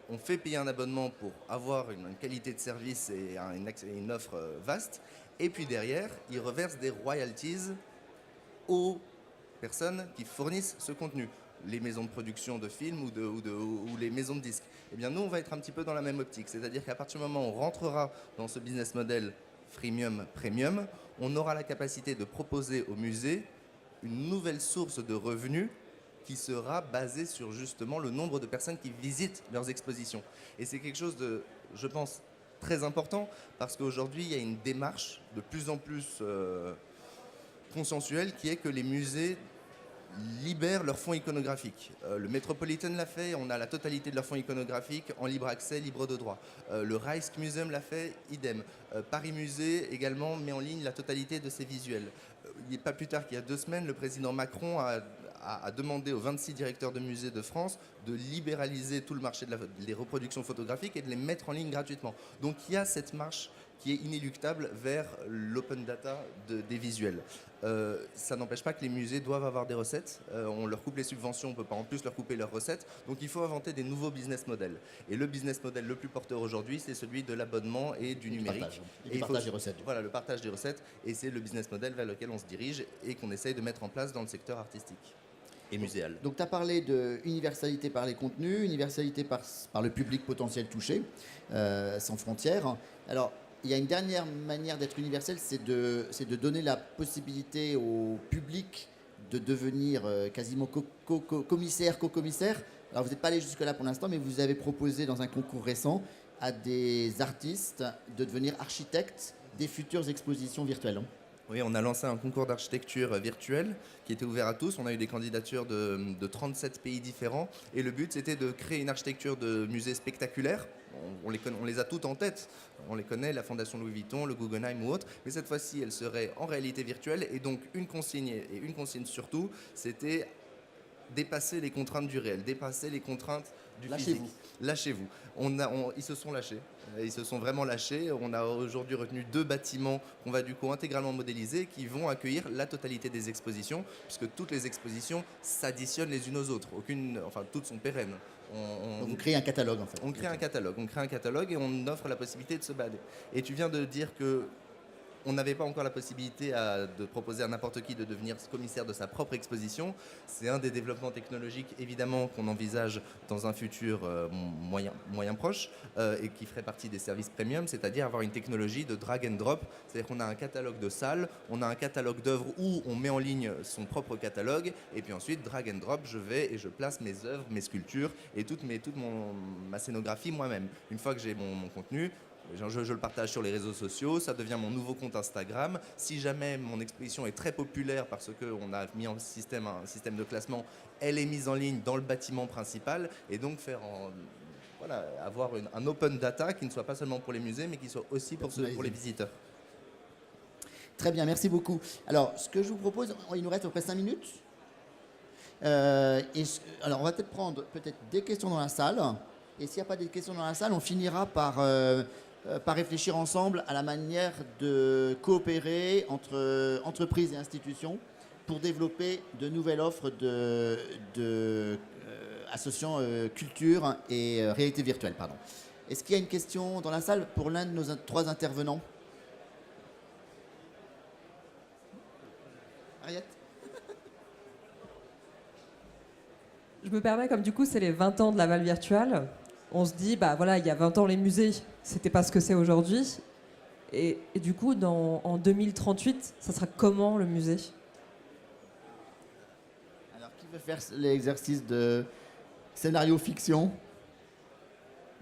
On fait payer un abonnement pour avoir une qualité de service et une offre vaste. Et puis derrière, ils reversent des royalties aux personnes qui fournissent ce contenu. Les maisons de production de films ou les maisons de disques. Eh bien nous, on va être un petit peu dans la même optique. C'est-à-dire qu'à partir du moment où on rentrera dans ce business model freemium, premium, on aura la capacité de proposer au musée une nouvelle source de revenus qui sera basée sur justement le nombre de personnes qui visitent leurs expositions. Et c'est quelque chose de, je pense, très important parce qu'aujourd'hui, il y a une démarche de plus en plus consensuelle qui est que les musées libèrent leurs fonds iconographiques. Le Metropolitan l'a fait, on a la totalité de leurs fonds iconographiques en libre accès, libre de droit. Le Rijksmuseum l'a fait, idem. Paris Musée également met en ligne la totalité de ses visuels. Pas plus tard qu'il y a 2 semaines, le président Macron a demandé aux 26 directeurs de musées de France de libéraliser tout le marché des reproductions photographiques et de les mettre en ligne gratuitement. Donc il y a cette marche qui est inéluctable vers l'open data des visuels. Ça n'empêche pas que les musées doivent avoir des recettes. On leur coupe les subventions, on ne peut pas en plus leur couper leurs recettes. Donc il faut inventer des nouveaux business models. Et le business model le plus porteur aujourd'hui, c'est celui de l'abonnement et du numérique. Et du partage des recettes. Voilà, le partage des recettes. Et c'est le business model vers lequel on se dirige et qu'on essaye de mettre en place dans le secteur artistique et muséal. Donc tu as parlé d'universalité par les contenus, universalité par le public potentiel touché, sans frontières. Alors, il y a une dernière manière d'être universel, c'est de donner la possibilité au public de devenir quasiment commissaire, co-commissaire. Alors vous n'êtes pas allé jusque-là pour l'instant, mais vous avez proposé dans un concours récent à des artistes de devenir architectes des futures expositions virtuelles. Oui, on a lancé un concours d'architecture virtuelle qui était ouvert à tous. On a eu des candidatures de 37 pays différents. Et le but, c'était de créer une architecture de musée spectaculaire. On les a toutes en tête. On les connaît, la Fondation Louis Vuitton, le Guggenheim ou autre. Mais cette fois-ci, elle serait en réalité virtuelle. Et donc, une consigne, et une consigne surtout, c'était dépasser les contraintes du réel, dépasser les contraintes du physique. Lâchez-vous. Ils se sont lâchés. Ils se sont vraiment lâchés. On a aujourd'hui retenu 2 bâtiments qu'on va du coup intégralement modéliser qui vont accueillir la totalité des expositions, puisque toutes les expositions s'additionnent les unes aux autres. Toutes sont pérennes. Donc vous créez un catalogue en fait. On crée un catalogue et on offre la possibilité de se balader. Et tu viens de dire que on n'avait pas encore la possibilité de proposer à n'importe qui de devenir commissaire de sa propre exposition. C'est un des développements technologiques, évidemment, qu'on envisage dans un futur moyen proche et qui ferait partie des services premium, c'est-à-dire avoir une technologie de drag and drop. C'est-à-dire qu'on a un catalogue de salles, on a un catalogue d'œuvres où on met en ligne son propre catalogue, et puis ensuite, drag and drop, je vais et je place mes œuvres, mes sculptures et toute ma scénographie moi-même. Une fois que j'ai mon contenu, je le partage sur les réseaux sociaux, ça devient mon nouveau compte Instagram. Si jamais mon exposition est très populaire parce qu'on a mis en système un système de classement, elle est mise en ligne dans le bâtiment principal et donc avoir un open data qui ne soit pas seulement pour les musées mais qui soit aussi pour les visiteurs. Très bien, merci beaucoup. Alors, ce que je vous propose, il nous reste à peu près 5 minutes. Alors, on va peut-être prendre des questions dans la salle. Et s'il n'y a pas de questions dans la salle, on finira par réfléchir ensemble à la manière de coopérer entre entreprises et institutions pour développer de nouvelles offres associant culture et réalité virtuelle. Est-ce qu'il y a une question dans la salle pour l'un de nos 3 intervenants? Ariette? Je me permets, comme du coup c'est les 20 ans de Laval Virtual, on se dit, bah voilà, il y a 20 ans les musées, c'était pas ce que c'est aujourd'hui. Et du coup, en 2038, ça sera comment le musée? Alors, qui veut faire l'exercice de scénario fiction?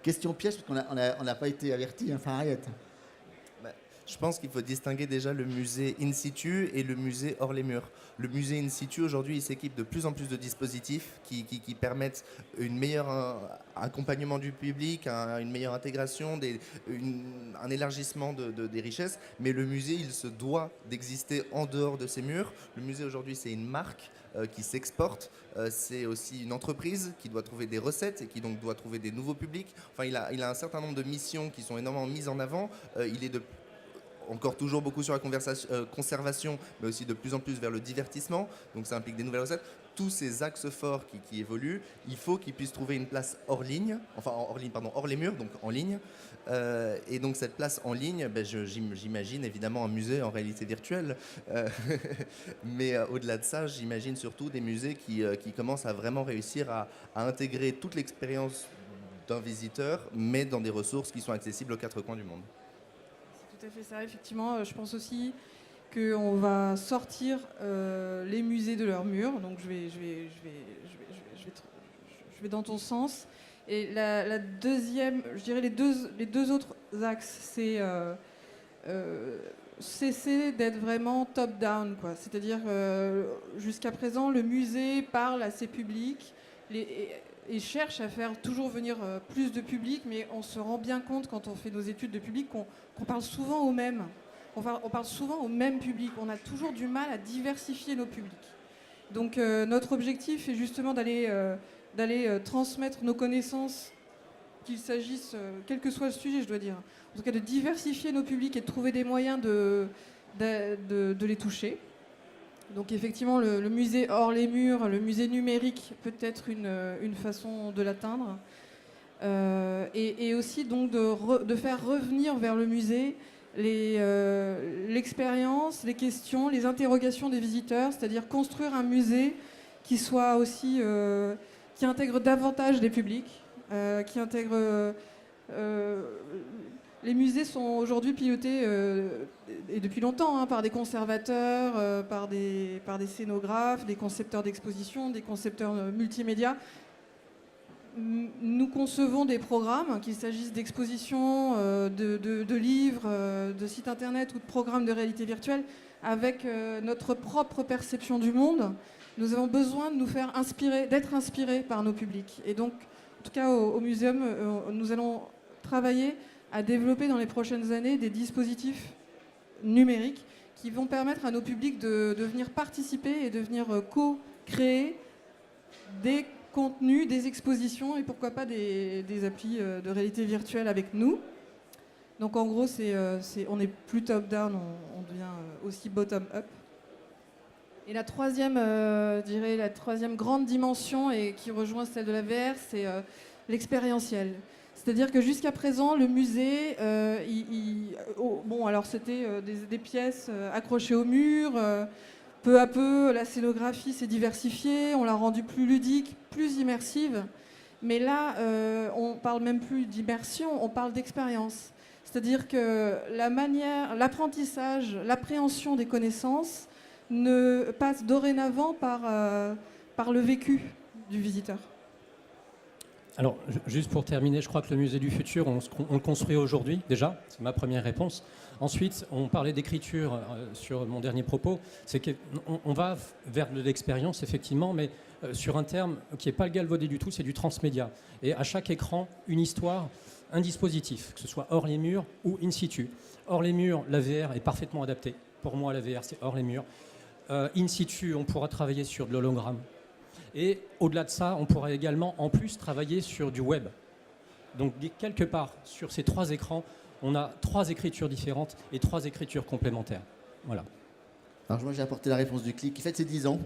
Question piège, parce qu'on n'a pas été averti, enfin arrête. Je pense qu'il faut distinguer déjà le musée in situ et le musée hors les murs. Le musée in situ, aujourd'hui, il s'équipe de plus en plus de dispositifs qui permettent un meilleur accompagnement du public, une meilleure intégration, un élargissement des richesses. Mais le musée, il se doit d'exister en dehors de ces murs. Le musée, aujourd'hui, c'est une marque qui s'exporte. C'est aussi une entreprise qui doit trouver des recettes et qui donc doit trouver des nouveaux publics. Enfin, il a un certain nombre de missions qui sont énormément mises en avant. Il est encore toujours beaucoup sur la conservation, mais aussi de plus en plus vers le divertissement. Donc ça implique des nouvelles recettes. Tous ces axes forts qui évoluent, il faut qu'ils puissent trouver une place hors ligne, hors les murs, donc en ligne. Et donc cette place en ligne, j'imagine évidemment un musée en réalité virtuelle. Mais au-delà de ça, j'imagine surtout des musées qui commencent à vraiment réussir à intégrer toute l'expérience d'un visiteur, mais dans des ressources qui sont accessibles aux quatre coins du monde. Tout à fait ça, effectivement. Je pense aussi qu'on va sortir les musées de leurs murs. Donc je vais dans ton sens. Et la deuxième, je dirais les deux autres axes, c'est cesser d'être vraiment top-down, quoi. C'est-à-dire jusqu'à présent, le musée parle à ses publics et cherche à faire toujours venir plus de public, mais on se rend bien compte quand on fait nos études de public qu'on parle souvent aux mêmes. On parle souvent au même public. On a toujours du mal à diversifier nos publics. Donc notre objectif est justement d'aller transmettre nos connaissances, qu'il s'agisse, quel que soit le sujet, je dois dire, en tout cas de diversifier nos publics et de trouver des moyens de les toucher. Donc effectivement, le musée hors les murs, le musée numérique peut être une façon de l'atteindre. Et aussi donc de faire revenir vers le musée l'expérience, les questions, les interrogations des visiteurs, c'est-à-dire construire un musée qui soit aussi qui intègre davantage les publics, qui intègre les musées sont aujourd'hui pilotés et depuis longtemps par des conservateurs, par des scénographes, des concepteurs d'exposition, des concepteurs multimédia. Nous concevons des programmes, qu'il s'agisse d'expositions, de livres, de sites internet ou de programmes de réalité virtuelle, avec notre propre perception du monde. Nous avons besoin de nous faire inspirer, d'être inspirés par nos publics. Et donc, en tout cas, au Muséum, nous allons travailler à développer dans les prochaines années des dispositifs numériques qui vont permettre à nos publics de venir participer et de venir co-créer des contenus, des expositions et pourquoi pas des applis de réalité virtuelle avec nous. Donc en gros, on n'est plus top-down, on devient aussi bottom-up. Et la troisième grande dimension, et qui rejoint celle de la VR, c'est l'expérientiel. C'est-à-dire que jusqu'à présent, le musée, alors c'était des pièces accrochées au mur. Peu à peu, la scénographie s'est diversifiée, on l'a rendue plus ludique, plus immersive. Mais là, on parle même plus d'immersion, on parle d'expérience. C'est-à-dire que l'apprentissage, l'appréhension des connaissances ne passe dorénavant par le vécu du visiteur. Alors, juste pour terminer, je crois que le musée du futur, on le construit aujourd'hui, déjà, c'est ma première réponse. Ensuite, on parlait d'écriture sur mon dernier propos, c'est qu'on va vers de l'expérience, effectivement, mais sur un terme qui n'est pas le galvaudé du tout, c'est du transmédia. Et à chaque écran, une histoire, un dispositif, que ce soit hors les murs ou in situ. Hors les murs, la VR est parfaitement adaptée. Pour moi, la VR, c'est hors les murs. In situ, on pourra travailler sur de l'hologramme. Et au-delà de ça, on pourra également, en plus, travailler sur du web. Donc, quelque part, sur ces trois écrans, on a trois écritures différentes et trois écritures complémentaires. Voilà. Alors, moi, j'ai apporté la réponse du clic qui fête ses 10 ans.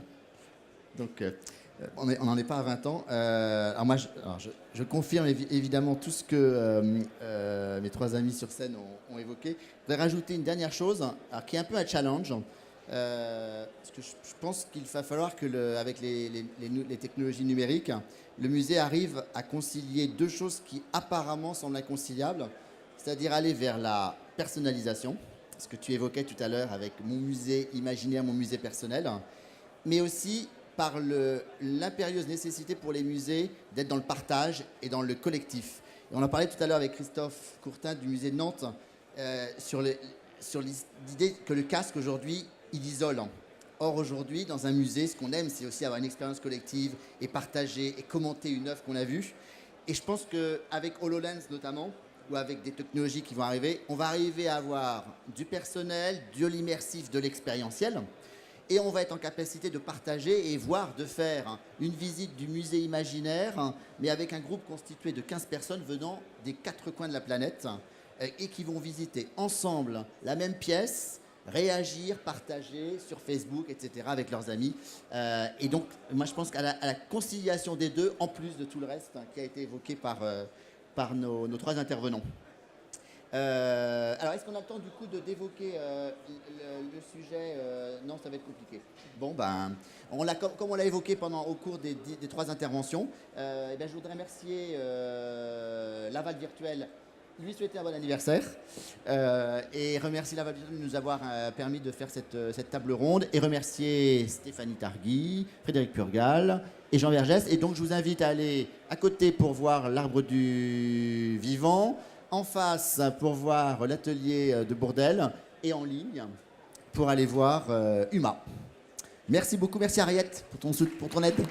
Donc, on n'en est pas à 20 ans. Alors, moi, je confirme évidemment tout ce que mes trois amis sur scène ont évoqué. Je voudrais rajouter une dernière chose, alors, qui est un peu un challenge. Parce que je pense qu'il va falloir que, avec les technologies numériques, le musée arrive à concilier deux choses qui apparemment semblent inconciliables, c'est-à-dire aller vers la personnalisation, ce que tu évoquais tout à l'heure avec mon musée imaginaire, mon musée personnel, mais aussi par l'impérieuse nécessité pour les musées d'être dans le partage et dans le collectif. Et on en parlait tout à l'heure avec Christophe Courtin du musée de Nantes sur l'idée que le casque aujourd'hui, il isole. Or aujourd'hui, dans un musée, ce qu'on aime, c'est aussi avoir une expérience collective et partager et commenter une œuvre qu'on a vue. Et je pense qu'avec HoloLens notamment, ou avec des technologies qui vont arriver, on va arriver à avoir du personnel, de l'immersif, de l'expérientiel. Et on va être en capacité de partager et voire de faire une visite du musée imaginaire, mais avec un groupe constitué de 15 personnes venant des 4 coins de la planète et qui vont visiter ensemble la même pièce, réagir, partager sur Facebook, etc. avec leurs amis. Et donc, moi, je pense qu'à la conciliation des deux, en plus de tout le reste qui a été évoqué par nos 3 intervenants. Alors, est-ce qu'on a le temps du coup d'évoquer le sujet Non, ça va être compliqué. Bon, ben, comme on l'a évoqué au cours des 3 interventions, eh bien, je voudrais remercier Laval Virtuel, lui souhaiter un bon anniversaire et remercier Laval Virtuel de nous avoir permis de faire cette table ronde et remercier Stéphanie Targui, Frédéric Purgal et Jean Vergès. Et donc, je vous invite à aller à côté pour voir l'Arbre du Vivant, en face pour voir l'atelier de Bourdelle et en ligne pour aller voir Huma. Merci beaucoup, merci Ariette pour ton aide.